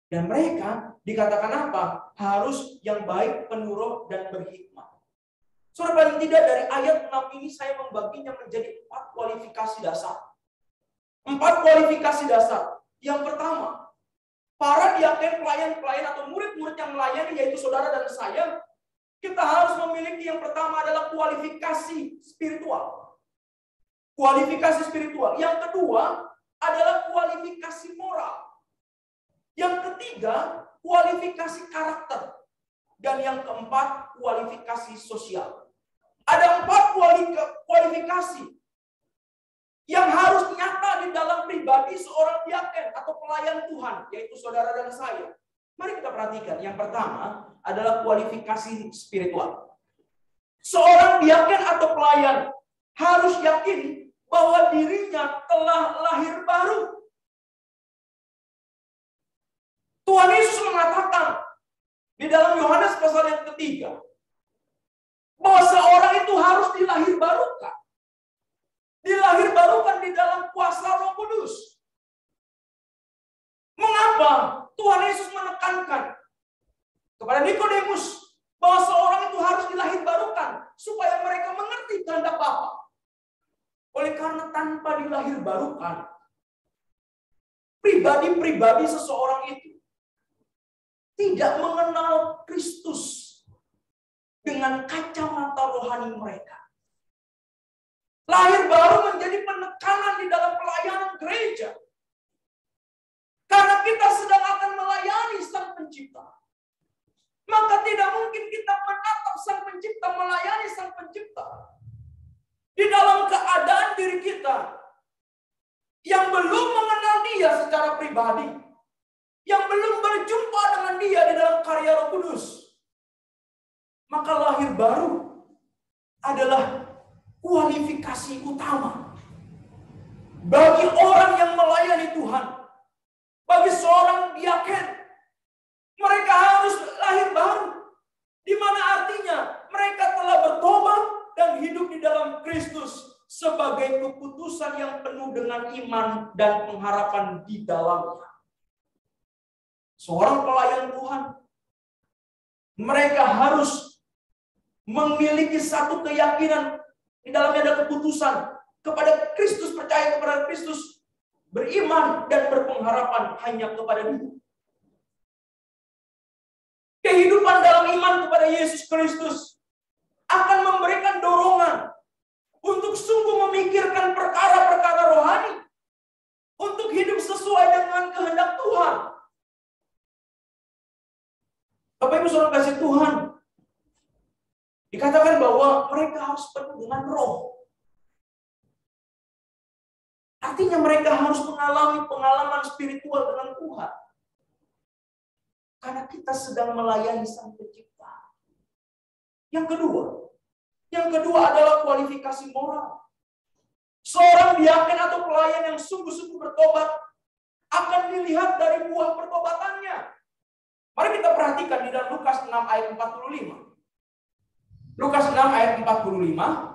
Dan mereka dikatakan apa? Harus yang baik, penuh roh dan berhikmat. Saudara, paling tidak dari ayat 6 ini saya membaginya menjadi 4 kualifikasi dasar. 4 kualifikasi dasar. Yang pertama, para diaken, pelayan-pelayan atau murid-murid yang melayani, yaitu saudara dan saya, kita harus memiliki yang pertama adalah kualifikasi spiritual. Kualifikasi spiritual. Yang kedua adalah kualifikasi moral. Yang ketiga, kualifikasi karakter. Dan yang keempat, kualifikasi sosial. Ada 4 kualifikasi yang harus nyata di dalam pribadi seorang diaken atau pelayan Tuhan, yaitu saudara dan saya. Mari kita perhatikan. Yang pertama adalah kualifikasi spiritual. Seorang diaken atau pelayan harus yakin bahwa dirinya telah lahir baru. Tuhan Yesus mengatakan di dalam Yohanes pasal yang ketiga bahwa seorang itu harus dilahir barukan. Dilahir barukan di dalam kuasa Roh Kudus. Mengapa Tuhan Yesus menekankan kepada Nikodemus bahwa seorang itu harus dilahir barukan supaya mereka mengerti kehendak Bapa? Oleh karena tanpa dilahir barukan, pribadi-pribadi seseorang itu tidak mengenal Kristus dengan kacamata rohani mereka. Lahir baru menjadi penekanan di dalam pelayanan gereja. Karena kita sedang akan melayani Sang Pencipta. Maka tidak mungkin kita menatap Sang Pencipta, melayani Sang Pencipta di dalam keadaan diri kita yang belum mengenal Dia secara pribadi, yang belum berjumpa dengan Dia di dalam karya Roh Kudus. Maka lahir baru adalah kualifikasi utama bagi orang yang melayani Tuhan, bagi seorang diaken. Mereka harus lahir baru, di mana artinya mereka telah bertobat dan hidup di dalam Kristus sebagai keputusan yang penuh dengan iman dan pengharapan di dalamnya. Seorang pelayan Tuhan, mereka harus memiliki satu keyakinan, di dalamnya ada keputusan kepada Kristus, percaya kepada Kristus, beriman dan berpengharapan hanya kepada Dia. Kehidupan dalam iman kepada Yesus Kristus akan memberikan dorongan untuk sungguh memikirkan perkara-perkara rohani, untuk hidup sesuai dengan kehendak Tuhan. Bapak Ibu Saudara kasih Tuhan, dikatakan bahwa mereka harus penuh dengan roh. Artinya mereka harus mengalami pengalaman spiritual dengan Tuhan. Karena kita sedang melayani Sang Pencipta. Yang kedua adalah kualifikasi moral. Seorang diaken atau pelayan yang sungguh-sungguh bertobat akan dilihat dari buah pertobatannya. Mari kita perhatikan di dalam Lukas 6 ayat 45. Lukas 6 ayat 45.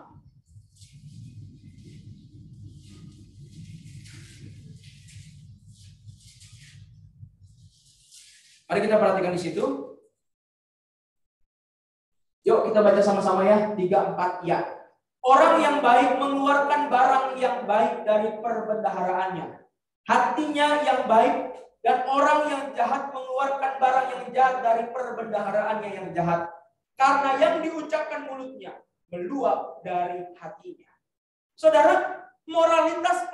Mari kita perhatikan di situ. Yuk kita baca sama-sama ya, 3-4 ya. Orang yang baik mengeluarkan barang yang baik dari perbendaharaannya. Hatinya yang baik, dan orang yang jahat mengeluarkan barang yang jahat dari perbendaharaannya yang jahat. Karena yang diucapkan mulutnya meluap dari hatinya. Saudara, moralitas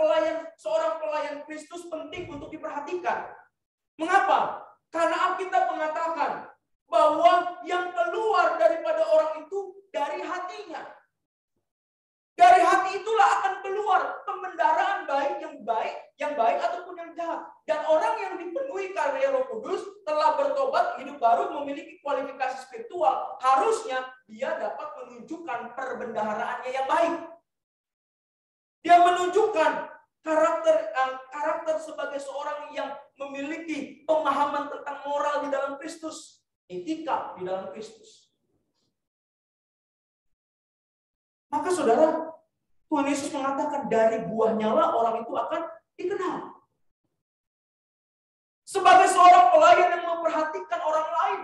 seorang pelayan Kristus penting untuk diperhatikan. Mengapa? Karena Alkitab mengatakan bahwa yang keluar daripada orang itu dari hatinya. Dari hati itulah akan keluar pembendaharaan baik yang baik ataupun yang jahat. Dan orang yang dipenuhi karya Roh Kudus telah bertobat, hidup baru, memiliki kualifikasi spiritual. Harusnya dia dapat menunjukkan perbendaharaannya yang baik. Dia menunjukkan karakter sebagai seorang yang memiliki pemahaman tentang moral di dalam Kristus, etika di dalam Kristus. Maka saudara, Tuhan Yesus mengatakan dari buahnya lah orang itu akan dikenal. Sebagai seorang pelayan yang memperhatikan orang lain,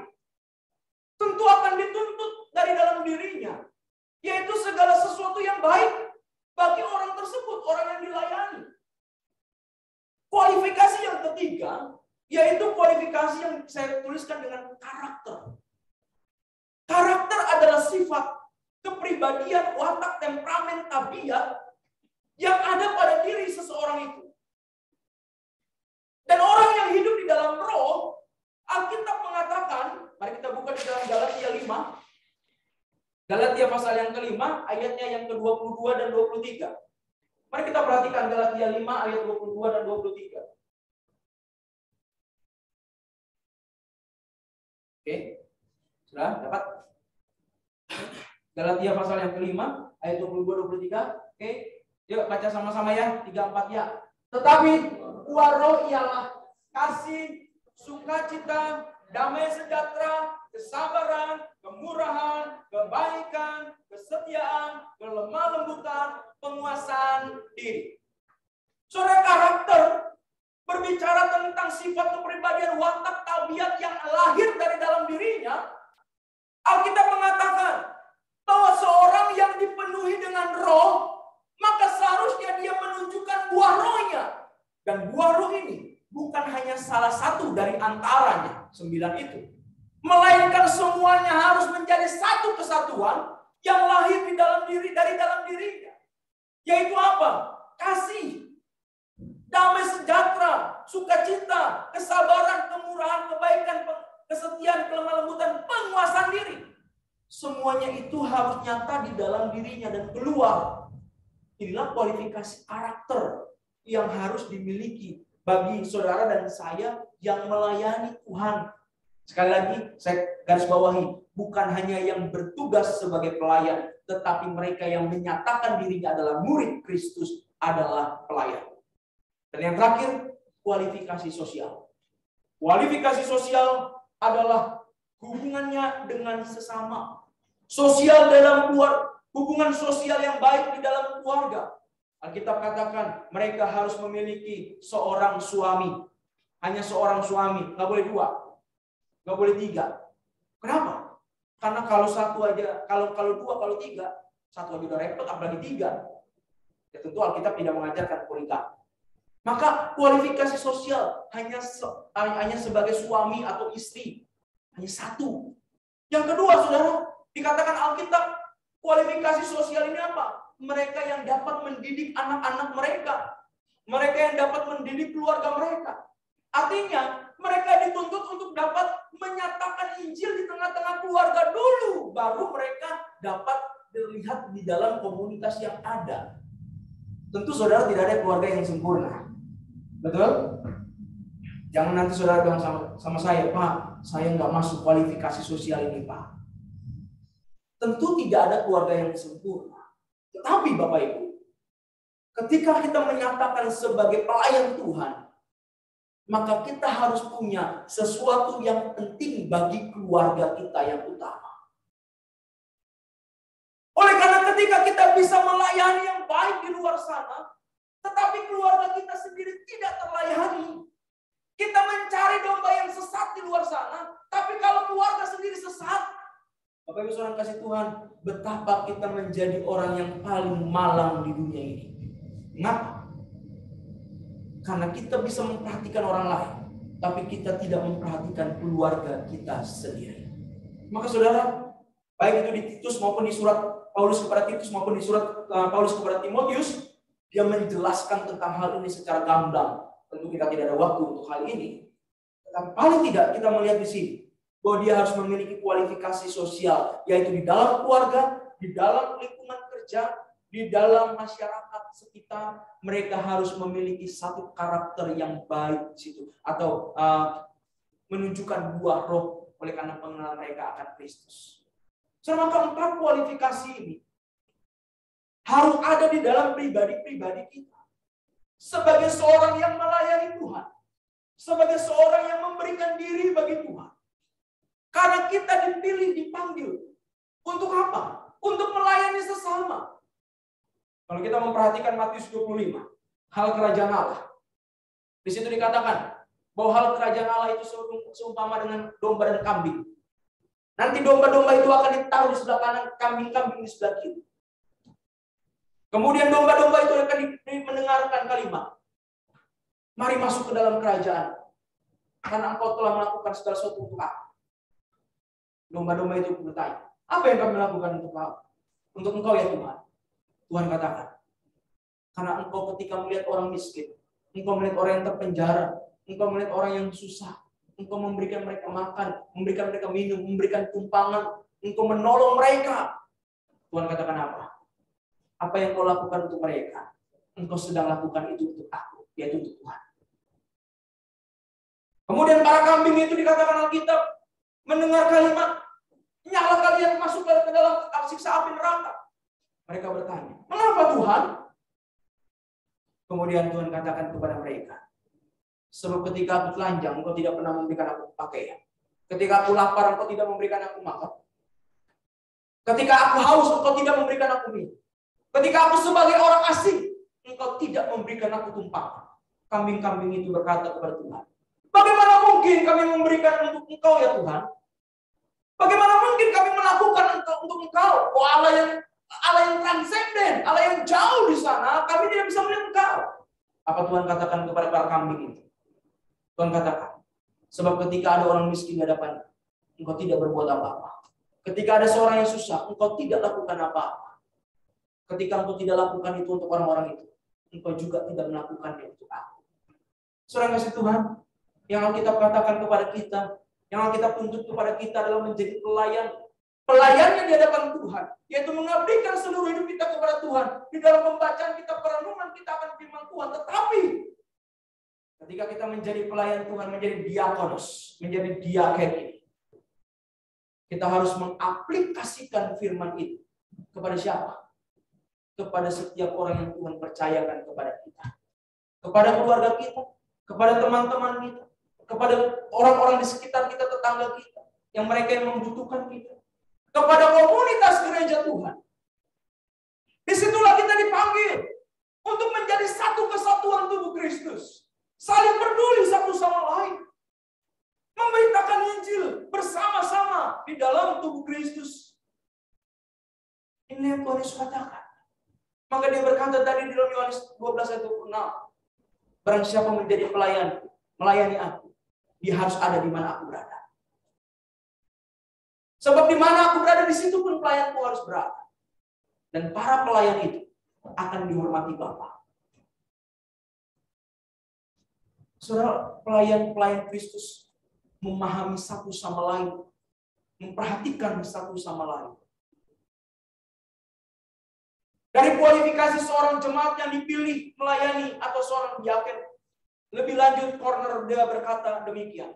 tentu akan dituntut dari dalam dirinya, yaitu segala sesuatu yang baik bagi orang tersebut, orang yang dilayani. Kualifikasi yang ketiga, yaitu kualifikasi yang saya tuliskan dengan karakter. Karakter adalah sifat, kepribadian, watak, temperamen, tabiat yang ada pada diri seseorang itu. Dan orang yang hidup di dalam roh, Alkitab mengatakan, mari kita buka di dalam Galatia 5. Galatia pasal yang kelima, ayatnya yang ke-22 dan 23. Mari kita perhatikan Galatia 5 ayat 22 dan 23. Oke, sudah dapat? Galatia pasal yang kelima, ayat 22-23. Oke, yuk baca sama-sama ya, 3-4 ya. Tetapi buah roh ialah kasih, sukacita, damai sejahtera, kesabaran, kemurahan, kebaikan, kesetiaan, kelemah lembutan, penguasaan diri. Saudara, karakter berbicara tentang sifat kepribadian, watak, tabiat yang lahir dari dalam dirinya. Alkitab mengatakan bahwa seorang yang dipenuhi dengan roh, maka seharusnya dia menunjukkan buah rohnya. Dan buah roh ini bukan hanya salah satu dari antaranya 9 itu, melainkan semuanya harus menjadi satu kesatuan yang lahir di dalam diri, dari dalam dirinya. Yaitu apa? Kasih, damai sejahtera, sukacita, kesabaran, kemurahan, kebaikan, kesetiaan, kelemah lembutan, penguasaan diri. Semuanya itu harus nyata di dalam dirinya dan keluar. Inilah kualifikasi karakter yang harus dimiliki bagi saudara dan saya yang melayani Tuhan. Sekali lagi saya garis bawahi, bukan hanya yang bertugas sebagai pelayan, tetapi mereka yang menyatakan dirinya adalah murid Kristus adalah pelayan. Dan yang terakhir, kualifikasi sosial. Kualifikasi sosial adalah hubungannya dengan sesama. Sosial dalam keluarga, hubungan sosial yang baik di dalam keluarga. Alkitab katakan mereka harus memiliki seorang suami. Hanya seorang suami, nggak boleh dua, nggak boleh tiga. Kenapa? Karena kalau satu aja, kalau dua, kalau tiga, satu aja udah repot, apalagi tiga. Ya tentu Alkitab tidak mengajarkan poligami. Maka kualifikasi sosial hanya sebagai suami atau istri, hanya satu. Yang kedua, saudara, dikatakan Alkitab kualifikasi sosial ini apa? Mereka yang dapat mendidik anak-anak mereka, mereka yang dapat mendidik keluarga mereka. Artinya mereka dituntut untuk dapat menyatakan Injil di tengah-tengah keluarga dulu, baru mereka dapat dilihat di dalam komunitas yang ada. Tentu saudara tidak ada keluarga yang sempurna. Betul? Jangan nanti saudara bilang sama saya, Pak, saya nggak masuk kualifikasi sosial ini, Pak. Tentu tidak ada keluarga yang sempurna. Tetapi Bapak Ibu, ketika kita menyatakan sebagai pelayan Tuhan, maka kita harus punya sesuatu yang penting bagi keluarga kita yang utama. Oleh karena ketika kita bisa melayani yang baik di luar sana, tetapi keluarga kita sendiri tidak terlayani. Kita mencari domba yang sesat di luar sana, tapi kalau keluarga sendiri sesat, Bapak Ibu saudara kasih Tuhan, betapa kita menjadi orang yang paling malang di dunia ini. Kenapa? Karena kita bisa memperhatikan orang lain, tapi kita tidak memperhatikan keluarga kita sendiri. Maka saudara, baik itu di Titus maupun di surat Paulus kepada Titus maupun di surat Paulus kepada Timotius, dia menjelaskan tentang hal ini secara gamblang. Tentu kita tidak ada waktu untuk hal ini. Tetapi paling tidak kita melihat di sini bahwa dia harus memiliki kualifikasi sosial, yaitu di dalam keluarga, di dalam lingkungan kerja, di dalam masyarakat sekitar. Mereka harus memiliki satu karakter yang baik di situ, atau menunjukkan buah roh oleh karena pengenalan mereka akan Kristus. Maka 4 kualifikasi ini harus ada di dalam pribadi-pribadi kita. Sebagai seorang yang melayani Tuhan. Sebagai seorang yang memberikan diri bagi Tuhan. Karena kita dipilih, dipanggil. Untuk apa? Untuk melayani sesama. Kalau kita memperhatikan Matius 25. Hal kerajaan Allah. Di situ dikatakan bahwa hal kerajaan Allah itu seumpama dengan domba dan kambing. Nanti domba-domba itu akan ditaruh di sebelah kanan, kambing-kambing di sebelah kiri. Kemudian domba-domba itu akan mendengarkan kalimat. Mari masuk ke dalam kerajaan. Karena engkau telah melakukan segala sesuatu untuk aku. Domba-domba itu bertanya, apa yang kami lakukan untuk aku? Untuk engkau ya Tuhan. Tuhan katakan, karena engkau ketika melihat orang miskin, engkau melihat orang yang terpenjara, engkau melihat orang yang susah, engkau memberikan mereka makan, memberikan mereka minum, memberikan tumpangan, engkau menolong mereka. Tuhan katakan apa? Apa yang kau lakukan untuk mereka, engkau sedang lakukan itu untuk aku, yaitu untuk Tuhan. Kemudian para kambing itu dikatakan Alkitab mendengar kalimat, nyala kalian masuk ke dalam siksa api neraka. Mereka bertanya, mengapa Tuhan? Kemudian Tuhan katakan kepada mereka, sebab ketika aku telanjang, engkau tidak pernah memberikan aku pakaian. Ketika aku lapar, engkau tidak memberikan aku makan. Ketika aku haus, engkau tidak memberikan aku minum. Ketika aku sebagai orang asing, engkau tidak memberikan aku tumpangan. Kambing-kambing itu berkata kepada Tuhan, bagaimana mungkin kami memberikan untuk engkau ya Tuhan? Bagaimana mungkin kami melakukan untuk engkau? Oh Allah yang transenden, Allah yang jauh di sana, kami tidak bisa melihat engkau. Apa Tuhan katakan kepada para kambing itu? Tuhan katakan, sebab ketika ada orang miskin di hadapan, engkau tidak berbuat apa-apa. Ketika ada seorang yang susah, engkau tidak lakukan apa-apa. Ketika engkau tidak lakukan itu untuk orang-orang itu, engkau juga tidak melakukannya untuk aku. Saudara kasih Tuhan, yang Alkitab katakan kepada kita, yang Alkitab tuntut kepada kita adalah menjadi pelayan. Pelayannya di hadapan Tuhan, yaitu mengabdikan seluruh hidup kita kepada Tuhan. Di dalam pembacaan kita, perenungan kita akan firman Tuhan. Tetapi ketika kita menjadi pelayan Tuhan, menjadi diakonos, menjadi diakeni, kita harus mengaplikasikan firman itu kepada siapa? Kepada setiap orang yang Tuhan percayakan kepada kita. Kepada keluarga kita, kepada teman-teman kita, kepada orang-orang di sekitar kita, tetangga kita, yang mereka yang membutuhkan kita. Kepada komunitas gereja Tuhan. Disitulah kita dipanggil untuk menjadi satu kesatuan tubuh Kristus. Saling peduli satu sama lain. Memberitakan Injil bersama-sama di dalam tubuh Kristus. Ini yang Tuhan Yesus katakan. Maka dia berkata tadi di dalam Yohanes 12 ayat 26. Barang siapa menjadi pelayan, melayani aku, dia harus ada di mana aku berada. Sebab di mana aku berada, di situ pun pelayanku harus berada. Dan para pelayan itu akan dihormati Bapa. Saudara, pelayan-pelayan Kristus memahami satu sama lain, memperhatikan satu sama lain. Dari kualifikasi seorang jemaat yang dipilih melayani atau seorang diaken, lebih lanjut Corner dia berkata demikian.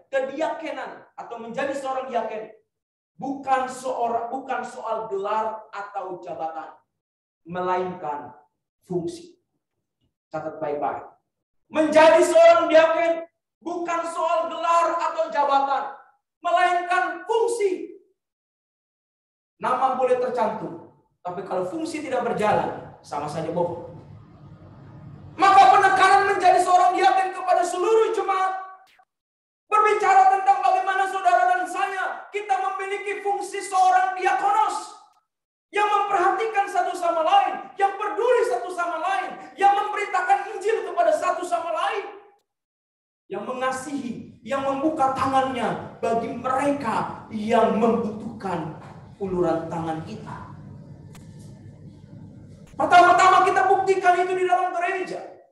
Kediakenan atau menjadi seorang diaken bukan soal gelar atau jabatan, melainkan fungsi. Catat baik-baik. Menjadi seorang diaken bukan soal gelar atau jabatan, melainkan fungsi. Nama boleh tercantum, tapi kalau fungsi tidak berjalan, sama saja bohong. Maka penekanan menjadi seorang diaken kepada seluruh jemaat berbicara tentang bagaimana saudara dan saya kita memiliki fungsi seorang diakonos yang memperhatikan satu sama lain, yang peduli satu sama lain, yang memberitakan Injil kepada satu sama lain, yang mengasihi, yang membuka tangannya bagi mereka yang membutuhkan uluran tangan kita. Pertama-tama kita buktikan itu di dalam gereja.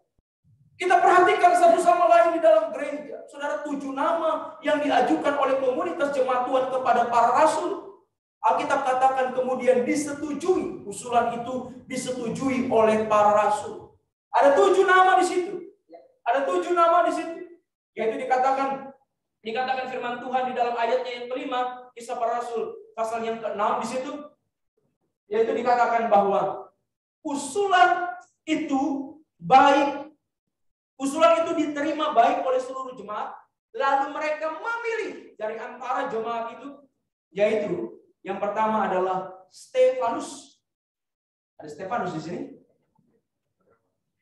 Kita perhatikan satu sama lain di dalam gereja. Saudara, 7 nama yang diajukan oleh komunitas jemaat Tuhan kepada para rasul. Alkitab katakan kemudian disetujui. Usulan itu disetujui oleh para rasul. Ada 7 nama di situ. Ada 7 nama di situ. Yaitu dikatakan firman Tuhan di dalam ayatnya yang kelima, Kisah Para Rasul pasal yang ke-6 di situ, yaitu dikatakan bahwa usulan itu diterima baik oleh seluruh jemaat, lalu mereka memilih dari antara jemaat itu, yaitu yang pertama adalah Stefanus. Ada Stefanus di sini?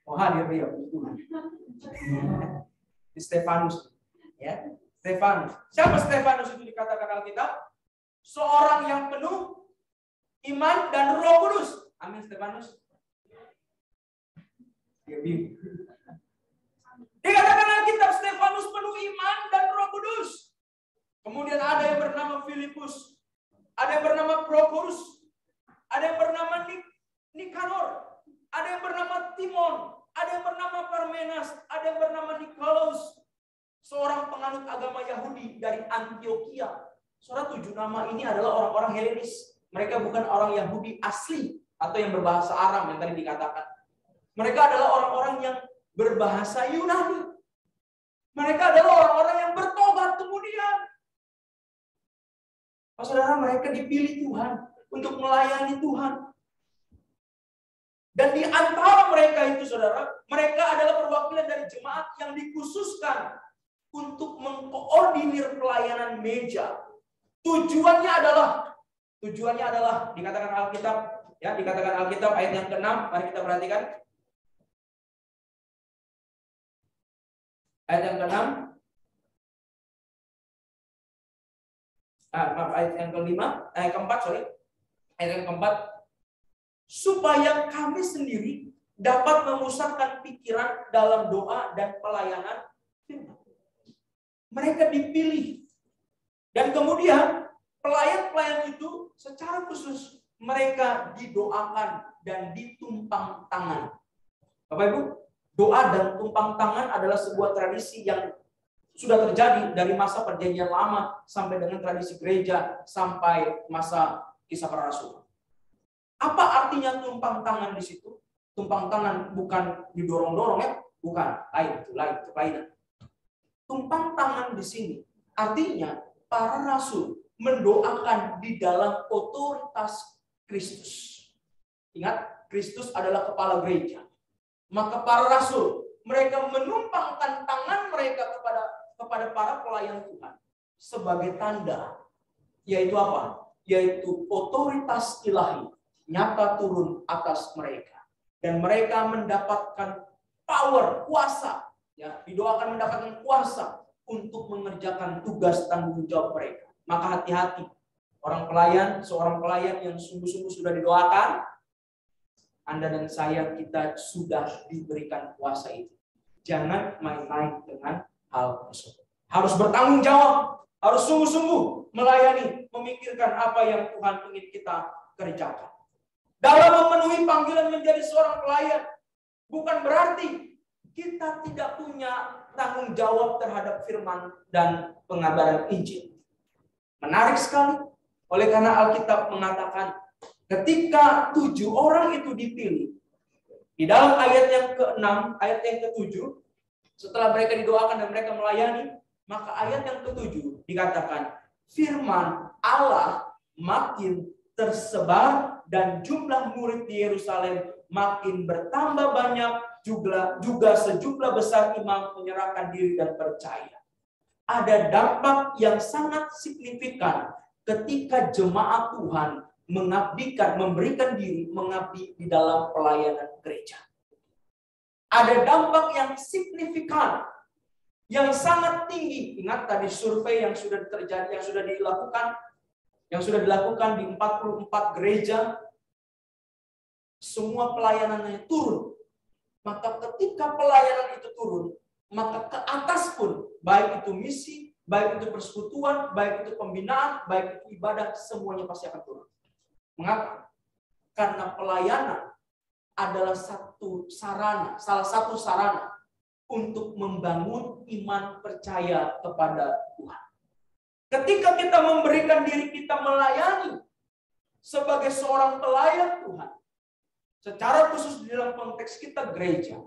Oh, hadir dia, Tuhan. Stefanus, ya. Stefanus. Siapa Stefanus itu dikatakan Alkitab? Seorang yang penuh iman dan Roh Kudus. Amin, Stefanus. Dia bingung. Dikatakan Alkitab Stefanus penuh iman dan Roh Kudus. Kemudian ada yang bernama Filipus, ada yang bernama Prokorus, ada yang bernama Nikanor, ada yang bernama Timon, ada yang bernama Parmenas, ada yang bernama Nikolaus, seorang penganut agama Yahudi dari Antioquia. Saudara, 7 nama ini adalah orang-orang Helenis. Mereka bukan orang Yahudi asli atau yang berbahasa Aram yang tadi dikatakan. Mereka adalah orang-orang yang berbahasa Yunani. Mereka adalah orang-orang yang bertobat kemudian. Saudara, mereka dipilih Tuhan untuk melayani Tuhan. Dan di antara mereka itu, saudara, mereka adalah perwakilan dari jemaat yang dikhususkan untuk mengkoordinir pelayanan meja. Tujuannya adalah dikatakan Alkitab ayat yang ke-6, mari kita perhatikan. Ayat yang ke-6. Ayat yang ke-5, ayat ke-4, Ayat yang ke-4. Supaya kami sendiri dapat memusatkan pikiran dalam doa dan pelayanan firman. Mereka dipilih. Dan kemudian pelayan-pelayan itu secara khusus mereka didoakan dan ditumpang tangan. Bapak Ibu, doa dan tumpang tangan adalah sebuah tradisi yang sudah terjadi dari masa perjanjian lama sampai dengan tradisi gereja sampai masa Kisah Para Rasul. Apa artinya tumpang tangan di situ? Tumpang tangan bukan didorong-dorong ya, bukan, lain, kelainan. Tumpang tangan di sini artinya para rasul mendoakan di dalam otoritas Kristus. Ingat, Kristus adalah kepala gereja. Maka para rasul mereka menumpangkan tangan mereka kepada para pelayan Tuhan sebagai tanda, yaitu apa? Yaitu otoritas ilahi nyata turun atas mereka. Dan mereka mendapatkan power, kuasa. Ya, didoakan mendapatkan kuasa untuk mengerjakan tugas tanggung jawab mereka. Maka hati-hati. Seorang pelayan yang sungguh-sungguh sudah didoakan, Anda dan saya, kita sudah diberikan kuasa itu. Jangan main-main dengan hal tersebut. Harus bertanggung jawab. Harus sungguh-sungguh melayani, memikirkan apa yang Tuhan ingin kita kerjakan. Dalam memenuhi panggilan menjadi seorang pelayan, bukan berarti kita tidak punya tanggung jawab terhadap firman dan pengabaran Injil. Menarik sekali. Oleh karena Alkitab mengatakan, ketika 7 orang itu dipilih, di dalam ayat yang ke-6, ayat yang ke-7, setelah mereka didoakan dan mereka melayani, maka ayat yang ke-7 dikatakan, firman Allah makin tersebar dan jumlah murid di Yerusalem makin bertambah banyak, juga sejumlah besar imam menyerahkan diri dan percaya. Ada dampak yang sangat signifikan ketika jemaat Tuhan memberikan diri mengabdi di dalam pelayanan gereja. Ada dampak yang signifikan, yang sangat tinggi. Ingat tadi survei yang sudah terjadi, yang sudah dilakukan di 44 gereja, semua pelayanannya turun. Maka ketika pelayanan itu turun, maka ke atas pun, baik itu misi, baik itu persekutuan, baik itu pembinaan, baik itu ibadah, semuanya pasti akan turun. Mengapa? Karena pelayanan adalah salah satu sarana untuk membangun iman percaya kepada Tuhan. Ketika kita memberikan diri kita melayani sebagai seorang pelayan Tuhan, secara khusus di dalam konteks kita gereja,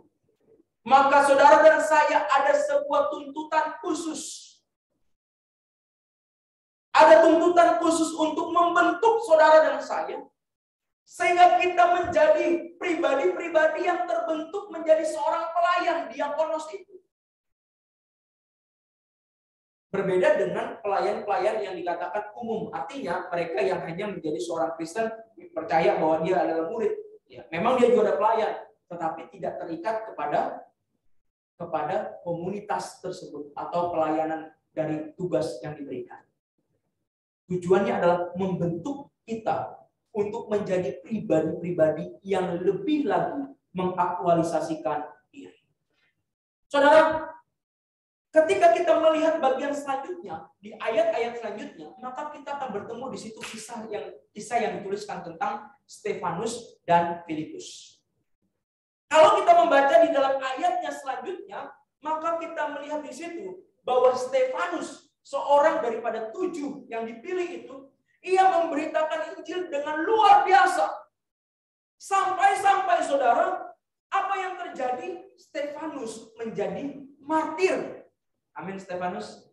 maka saudara dan saya ada sebuah tuntutan khusus. Ada tuntutan khusus untuk membentuk saudara dan saya, sehingga kita menjadi pribadi-pribadi yang terbentuk menjadi seorang pelayan diakonos itu. Berbeda dengan pelayan-pelayan yang dikatakan umum, artinya mereka yang hanya menjadi seorang Kristen percaya bahwa dia adalah murid. Ya, memang dia juga ada pelayan, tetapi tidak terikat kepada komunitas tersebut atau pelayanan dari tugas yang diberikan. Tujuannya adalah membentuk kita untuk menjadi pribadi-pribadi yang lebih lagi mengaktualisasikan diri. Saudara, ketika kita melihat bagian selanjutnya, di ayat-ayat selanjutnya, maka kita akan bertemu di situ kisah yang dituliskan tentang Stefanus dan Filipus. Kalau kita membaca di dalam ayatnya selanjutnya, maka kita melihat di situ bahwa Stefanus, seorang daripada 7 yang dipilih itu, ia memberitakan Injil dengan luar biasa. Sampai-sampai saudara, apa yang terjadi? Stefanus menjadi martir. Amin, Stefanus.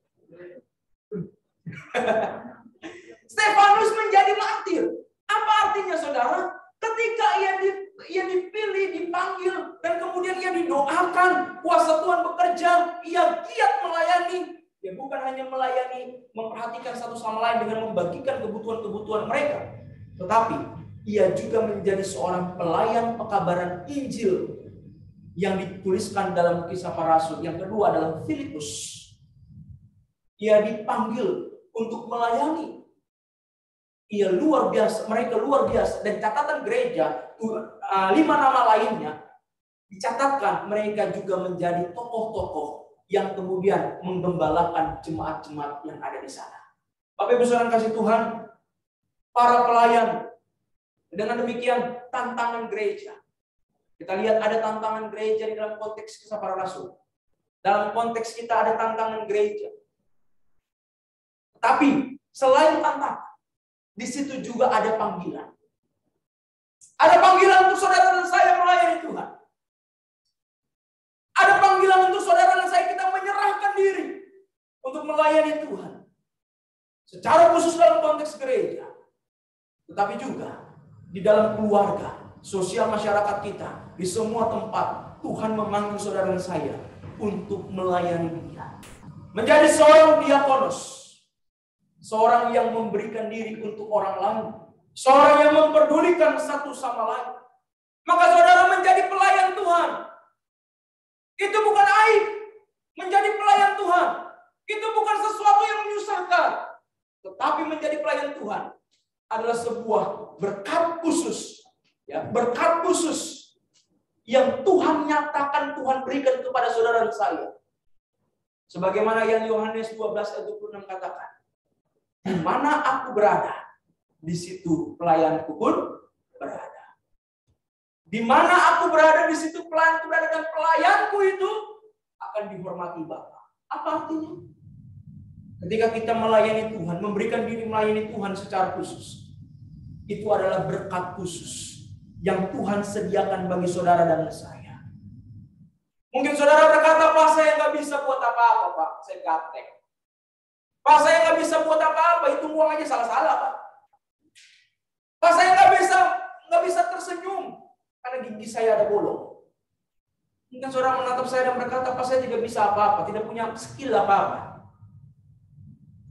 Stefanus menjadi martir. Apa artinya saudara? Ketika ia dipilih, dipanggil, dan kemudian ia didoakan, kuasa Tuhan bekerja, ia giat melayani. Dia bukan hanya melayani, memperhatikan satu sama lain dengan membagikan kebutuhan-kebutuhan mereka, tetapi ia juga menjadi seorang pelayan pekabaran Injil yang dituliskan dalam Kisah Para Rasul. Yang kedua adalah Filipus. Ia dipanggil untuk melayani. Ia luar biasa, mereka luar biasa. Dan catatan gereja, 5 nama lainnya, dicatatkan mereka juga menjadi tokoh-tokoh yang kemudian menggembalakan jemaat-jemaat yang ada di sana. Bapak Ibu Saudara kasih Tuhan, para pelayan, dengan demikian tantangan gereja. Kita lihat ada tantangan gereja di dalam konteks Kisah Para Rasul. Dalam konteks kita ada tantangan gereja. Tapi selain tantangan, di situ juga ada panggilan. Ada panggilan untuk saudara dan saya melayani Tuhan. Ada panggilan untuk saudara dan saya kita menyerahkan diri untuk melayani Tuhan. Secara khusus dalam konteks gereja. Tetapi juga di dalam keluarga, sosial masyarakat kita, di semua tempat Tuhan memanggil saudara dan saya untuk melayani Dia. Menjadi seorang diakonos, seorang yang memberikan diri untuk orang lain, seorang yang memperdulikan satu sama lain. Maka saudara menjadi pelayan Tuhan. Itu bukan aib. Menjadi pelayan Tuhan itu bukan sesuatu yang menyusahkan. Tetapi menjadi pelayan Tuhan adalah sebuah berkat khusus. Ya, berkat khusus yang Tuhan nyatakan, Tuhan berikan kepada saudara dan saya. Sebagaimana yang Yohanes 12 ayat 26 katakan, di mana aku berada, di situ pelayanku pun berada. Di mana aku berada, di situ pelayanku berada, dan pelayanku itu akan dihormati Bapa. Apa artinya? Ketika kita melayani Tuhan, memberikan diri melayani Tuhan secara khusus, itu adalah berkat khusus yang Tuhan sediakan bagi saudara dan saya. Mungkin saudara berkata, Pak, saya nggak bisa buat apa-apa, Pak. Saya gaptek. Pak, saya nggak bisa buat apa-apa. Itu uang aja salah-salah, Pak. Pak, saya nggak bisa tersenyum karena gigi saya ada bolong. Mungkin saudara menatap saya dan berkata, Pak, saya tidak bisa apa-apa, tidak punya skill apa-apa.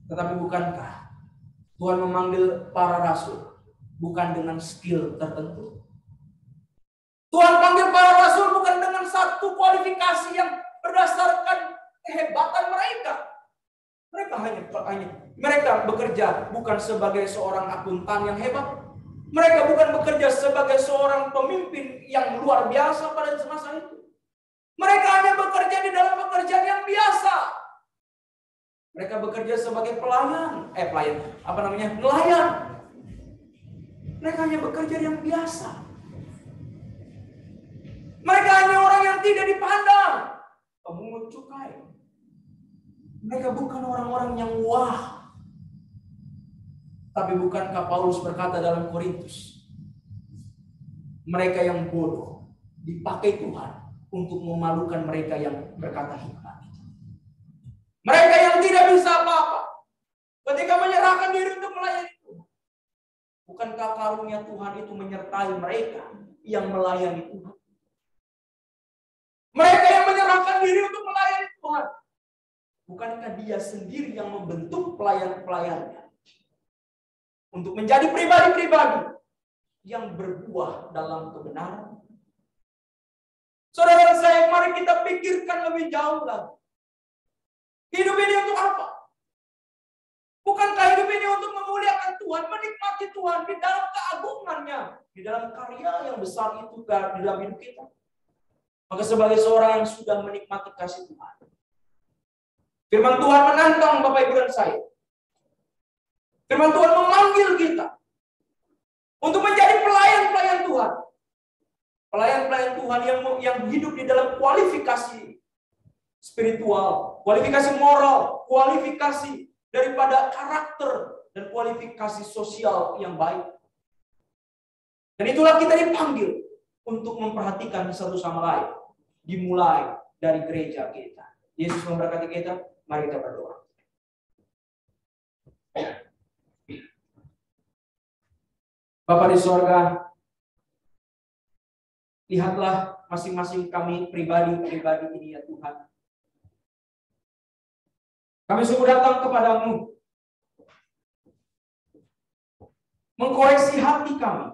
Tetapi bukankah Tuhan memanggil para rasul bukan dengan skill tertentu? Tuhan panggil para rasul bukan dengan satu kualifikasi yang berdasarkan kehebatan mereka. Mereka bekerja bukan sebagai seorang akuntan yang hebat. Mereka bukan bekerja sebagai seorang pemimpin yang luar biasa pada masa itu. Mereka hanya bekerja di dalam pekerjaan yang biasa. Mereka bekerja sebagai nelayan. Mereka hanya bekerja yang biasa. Mereka hanya orang yang tidak dipandang, pemungut cukai. Mereka bukan orang-orang yang wah. Tapi bukankah Paulus berkata dalam Korintus, mereka yang bodoh dipakai Tuhan untuk memalukan mereka yang berkata hikmat. Mereka yang tidak bisa apa-apa ketika menyerahkan diri untuk melayani Tuhan. Bukankah karunia Tuhan itu menyertai mereka yang melayani Tuhan? Mereka yang menyerahkan diri untuk melayani Tuhan. Bukankah Dia sendiri yang membentuk pelayan-pelayannya untuk menjadi pribadi-pribadi yang berbuah dalam kebenaran? Saudara saya, mari kita pikirkan lebih jauh lagi. Hidup ini untuk apa? Bukankah hidup ini untuk memuliakan Tuhan, menikmati Tuhan di dalam keagungannya, di dalam karya yang besar itu di dalam hidup kita? Maka sebagai seorang yang sudah menikmati kasih Tuhan, firman Tuhan menantang Bapak Ibu dan saya. Firman Tuhan memanggil kita untuk menjadi pelayan-pelayan Tuhan. Pelayan-pelayan Tuhan yang hidup di dalam kualifikasi spiritual, kualifikasi moral, kualifikasi daripada karakter, dan kualifikasi sosial yang baik. Dan itulah kita dipanggil untuk memperhatikan satu sama lain. Dimulai dari gereja kita. Yesus memberkati kita, mari kita berdoa. Bapa di sorga, lihatlah masing-masing kami pribadi-pribadi ini ya Tuhan. Kami sungguh datang kepadamu, mengkoreksi hati kami.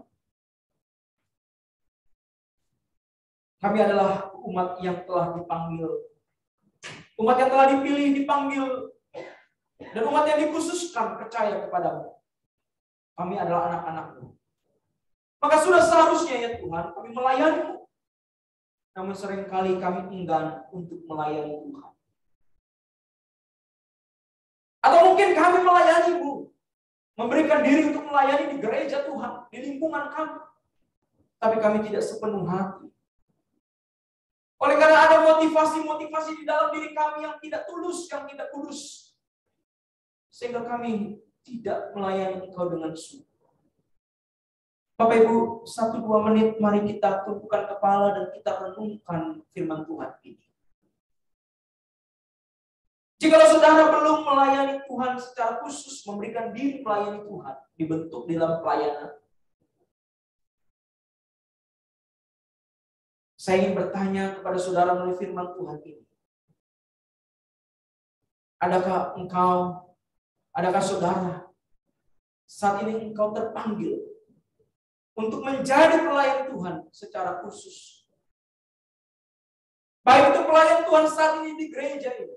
Kami adalah umat yang telah dipanggil, umat yang telah dipilih, dipanggil, dan umat yang dikhususkan percaya kepadamu. Kami adalah anak-anak-Mu. Maka sudah seharusnya ya Tuhan, kami melayani-Mu. Namun seringkali kami enggan untuk melayani Tuhan. Atau mungkin kami melayani, Bu. Memberikan diri untuk melayani di gereja Tuhan, di lingkungan kami. Tapi kami tidak sepenuh hati. Oleh karena ada motivasi-motivasi di dalam diri kami yang tidak tulus, yang tidak kudus. Sehingga kami tidak melayani Engkau dengan sungguh. Bapak Ibu, 1-2 menit mari kita tundukkan kepala dan kita renungkan firman Tuhan ini. Jikalau saudara belum melayani Tuhan secara khusus, memberikan diri melayani Tuhan, dibentuk dalam pelayanan, saya ingin bertanya kepada saudara melalui firman Tuhan ini. Adakah saudara saat ini engkau terpanggil untuk menjadi pelayan Tuhan secara khusus? Baik itu pelayan Tuhan saat ini di gereja ini,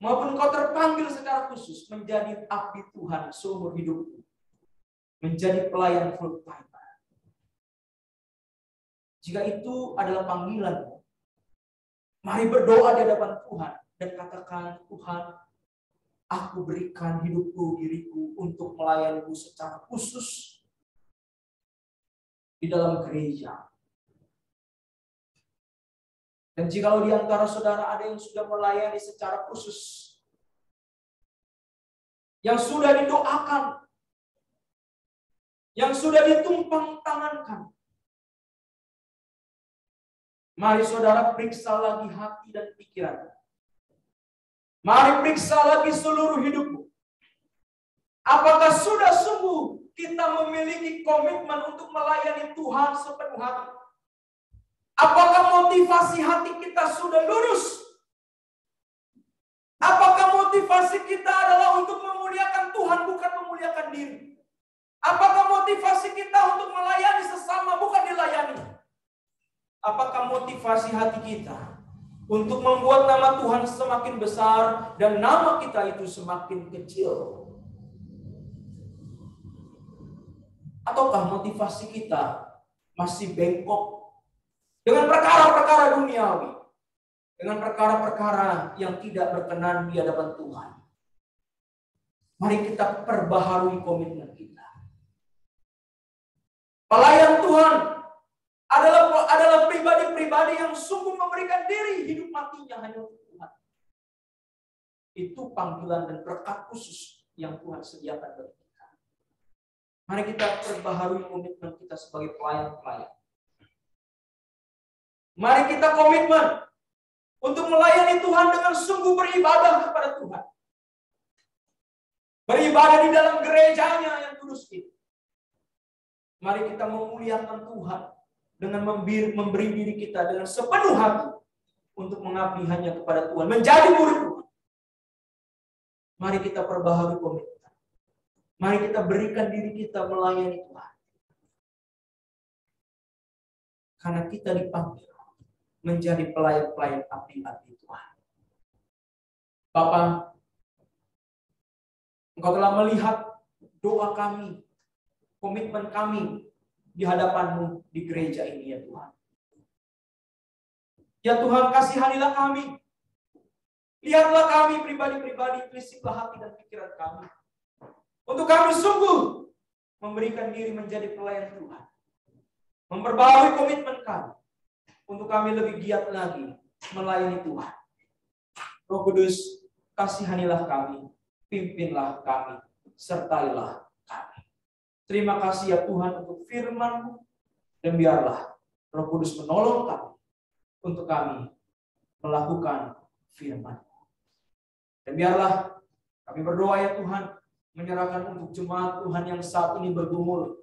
maupun engkau terpanggil secara khusus menjadi abdi Tuhan seumur hidupmu, menjadi pelayan full time. Jika itu adalah panggilan, mari berdoa di hadapan Tuhan dan katakan, Tuhan, aku berikan hidupku, diriku untuk melayani-Mu secara khusus di dalam gereja. Dan jikalau di antara saudara ada yang sudah melayani secara khusus, yang sudah didoakan, yang sudah ditumpang tangankan, mari saudara periksa lagi hati dan pikiran. Mari periksa lagi seluruh hidupmu. Apakah sudah sungguh kita memiliki komitmen untuk melayani Tuhan sepenuh hati? Apakah motivasi hati kita sudah lurus? Apakah motivasi kita adalah untuk memuliakan Tuhan, bukan memuliakan diri? Apakah motivasi kita untuk melayani sesama, bukan dilayani? Apakah motivasi hati kita untuk membuat nama Tuhan semakin besar dan nama kita itu semakin kecil? Ataukah motivasi kita masih bengkok dengan perkara-perkara duniawi, dengan perkara-perkara yang tidak berkenan di hadapan Tuhan? Mari kita perbaharui komitmen kita. Pelayan Tuhan adalah pribadi-pribadi yang sungguh memberikan diri, hidup matinya hanya untuk Tuhan. Itu panggilan dan berkat khusus yang Tuhan sediakan bagi kita. Mari kita perbaharui komitmen kita sebagai pelayan-pelayan. Mari kita komitmen untuk melayani Tuhan dengan sungguh beribadah kepada Tuhan. Beribadah di dalam gerejanya yang kudus ini. Mari kita memuliakan Tuhan dengan memberi diri kita dengan sepenuh hati untuk mengabdi hanya kepada Tuhan, menjadi murid Tuhan. Mari kita perbaharui komitmen. Mari kita berikan diri kita melayani Tuhan. Karena kita dipanggil menjadi pelayan-pelayan abdi-abdi Tuhan. Bapa, Engkau telah melihat doa kami, komitmen kami di hadapan-Mu di gereja ini ya Tuhan. Ya Tuhan, kasihanilah kami. Lihatlah kami pribadi-pribadi, telisiklah hati dan pikiran kami. Untuk kami sungguh memberikan diri menjadi pelayan Tuhan. Memperbaharui komitmen kami. Untuk kami lebih giat lagi melayani Tuhan. Roh Kudus, kasihanilah kami. Pimpinlah kami. Sertailah kami. Terima kasih ya Tuhan untuk firman-Mu. Dan biarlah Roh Kudus menolong kami untuk kami melakukan firman-Mu. Dan biarlah kami berdoa ya Tuhan, menyerahkan untuk jemaat Tuhan yang saat ini bergumul.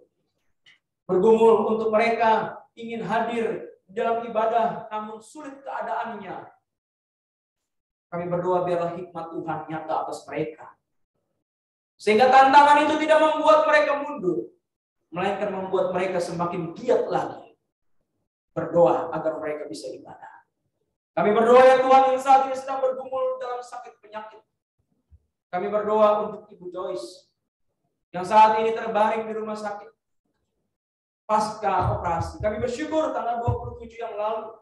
Bergumul untuk mereka ingin hadir dalam ibadah namun sulit keadaannya. Kami berdoa biarlah hikmat Tuhan nyata atas mereka. Sehingga tantangan itu tidak membuat mereka mundur, melainkan membuat mereka semakin giat lagi berdoa agar mereka bisa ibadah. Kami berdoa ya Tuhan yang saat ini sedang bergumul dalam sakit penyakit. Kami berdoa untuk Ibu Joyce yang saat ini terbaring di rumah sakit pasca operasi. Kami bersyukur tanggal 27 yang lalu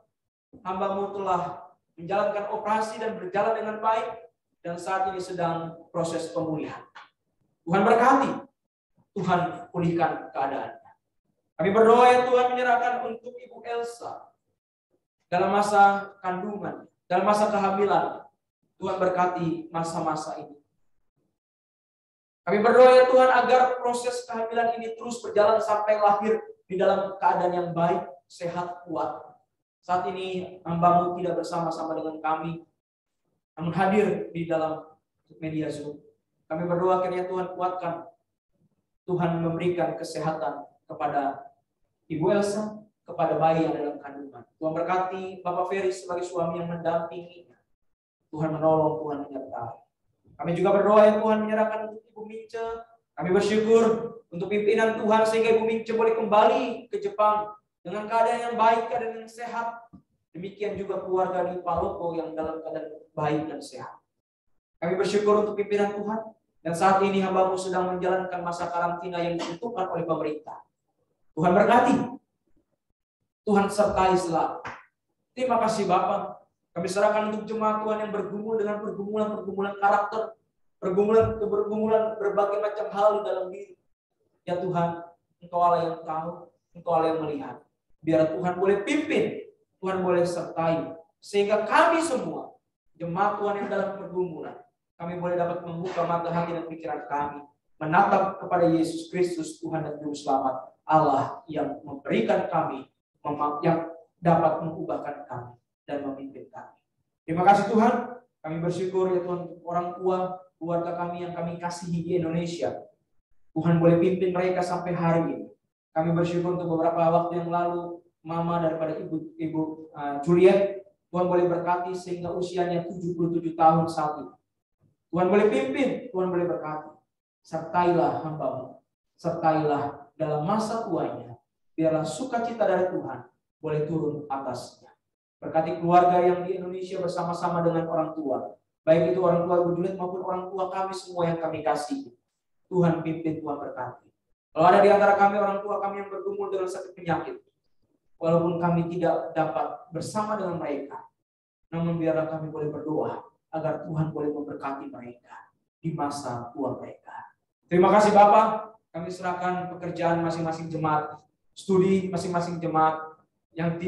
hamba-Mu telah menjalankan operasi dan berjalan dengan baik. dan saat ini sedang proses pemulihan. Tuhan berkati, Tuhan pulihkan keadaannya. Kami berdoa ya Tuhan, menyerahkan untuk Ibu Elsa dalam masa kandungan, dalam masa kehamilan. Tuhan berkati masa-masa ini. Kami berdoa ya Tuhan agar proses kehamilan ini terus berjalan sampai lahir di dalam keadaan yang baik, sehat, kuat. Saat ini hamba-Mu tidak bersama-sama dengan kami, namun hadir di dalam media Zoom. Kami berdoa kiranya Tuhan kuatkan, Tuhan memberikan kesehatan kepada Ibu Elsa, kepada bayi yang dalam kandungan. Tuhan berkati Bapak Ferry sebagai suami yang mendampinginya. Tuhan menolong, Tuhan menyertai. Kami juga berdoa ya Tuhan, menyerahkan untuk Ibu Mince. Kami bersyukur untuk pimpinan Tuhan sehingga Ibu Mince boleh kembali ke Jepang dengan keadaan yang baik, keadaan yang sehat. Demikian juga keluarga di Paloko yang dalam keadaan baik dan sehat. Kami bersyukur untuk pimpinan Tuhan. Dan saat ini hamba-Mu sedang menjalankan masa karantina yang ditentukan oleh pemerintah. Tuhan berkati. Tuhan sertai selalu. Terima kasih Bapak. Kami serahkan untuk jemaat Tuhan yang bergumul dengan pergumulan karakter, pergumulan berbagai macam hal di dalam diri. Ya Tuhan, Engkau Allah yang tahu, Engkau Allah yang melihat. Biar Tuhan boleh pimpin, Tuhan boleh sertai, sehingga kami semua, jemaat Tuhan yang dalam pergumulan, kami boleh dapat membuka mata hati dan pikiran kami, menatap kepada Yesus Kristus, Tuhan dan Juru Selamat, Allah yang memberikan kami, yang dapat mengubahkan kami dan memimpin kami. Terima kasih Tuhan, kami bersyukur ya Tuhan untuk orang tua, keluarga kami yang kami kasihi di Indonesia. Tuhan boleh pimpin mereka sampai hari ini. Kami bersyukur untuk beberapa waktu yang lalu, mama daripada Ibu Juliet, Tuhan boleh berkati sehingga usianya 77 tahun saat ini. Tuhan boleh pimpin, Tuhan boleh berkati. Sertailah hamba-Mu, sertailah dalam masa tuanya, biarlah sukacita dari Tuhan boleh turun atasnya. Berkati keluarga yang di Indonesia bersama-sama dengan orang tua. Baik itu orang tua Ibu Juliet maupun orang tua kami semua yang kami kasih. Tuhan pimpin, Tuhan berkati. Kalau ada di antara kami orang tua kami yang bergumul dengan sakit penyakit, walaupun kami tidak dapat bersama dengan mereka, namun biarlah kami boleh berdoa agar Tuhan boleh memberkati mereka di masa tua mereka. Terima kasih Bapak. Kami serahkan pekerjaan masing-masing jemaat, studi masing-masing jemaat yang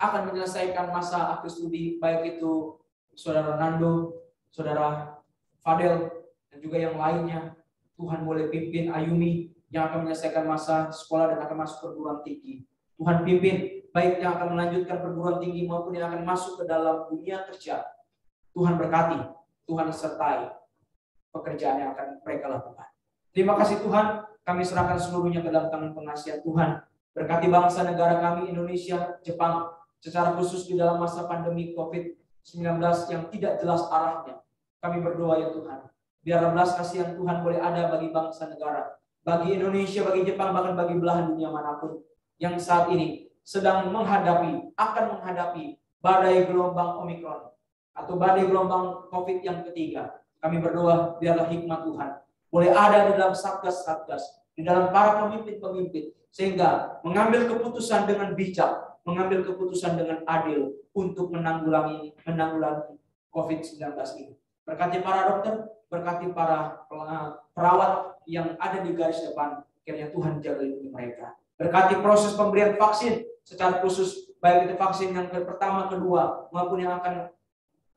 akan menyelesaikan masa akhir studi, baik itu Saudara Nando, Saudara Fadel, dan juga yang lainnya. Tuhan boleh pimpin Ayumi yang akan menyelesaikan masa sekolah dan akan masuk perguruan tinggi. Tuhan pimpin baik yang akan melanjutkan perguruan tinggi maupun yang akan masuk ke dalam dunia kerja. Tuhan berkati, Tuhan sertai pekerjaan yang akan mereka lakukan. Terima kasih Tuhan, kami serahkan seluruhnya ke dalam tangan pengasihan Tuhan. Berkati bangsa negara kami Indonesia, Jepang, secara khusus di dalam masa pandemi COVID-19 yang tidak jelas arahnya. Kami berdoa ya Tuhan, biarlah belas kasihan Tuhan boleh ada bagi bangsa negara, bagi Indonesia, bagi Jepang, bahkan bagi belahan dunia manapun yang saat ini sedang akan menghadapi badai gelombang Omikron atau badai gelombang COVID yang ketiga. Kami berdoa biarlah hikmat Tuhan boleh ada di dalam satgas-satgas, di dalam para pemimpin-pemimpin, sehingga mengambil keputusan dengan bijak, mengambil keputusan dengan adil untuk menanggulangi COVID-19 ini. Berkati para dokter, berkati para perawat yang ada di garis depan, kiranya Tuhan jaga lindungi mereka. Berkati proses pemberian vaksin secara khusus, baik itu vaksin yang pertama, kedua, maupun yang akan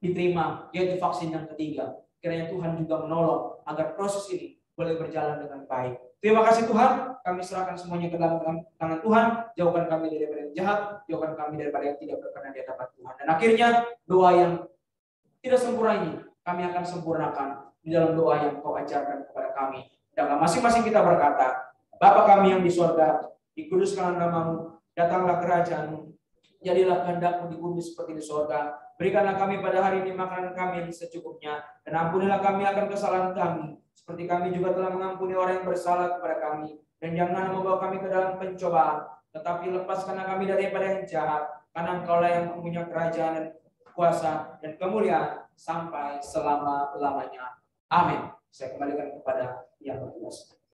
diterima, yaitu vaksin yang ketiga. Kiranya Tuhan juga menolong agar proses ini boleh berjalan dengan baik. Terima kasih Tuhan, kami serahkan semuanya ke dalam tangan Tuhan. Jauhkan kami daripada yang jahat, jauhkan kami daripada yang tidak berkenan di hadapan Tuhan. Dan akhirnya doa yang tidak sempurna ini kami akan sempurnakan di dalam doa yang Kau ajarkan kepada kami. Dan masing-masing kita berkata, Bapa kami yang di sorga, dikuduskanlah nama-Mu, datanglah kerajaan-Mu, jadilah kehendak-Mu di bumi seperti di sorga. Berikanlah kami pada hari ini makanan kami yang secukupnya, dan ampunilah kami akan kesalahan kami, seperti kami juga telah mengampuni orang yang bersalah kepada kami. Dan jangan membawa kami ke dalam pencobaan, tetapi lepaskanlah kami daripada yang jahat, karena Engkaulah yang mempunyai kerajaan dan kuasa dan kemuliaan sampai selama-lamanya. Amin. Saya kembalikan kepada yang bertugas.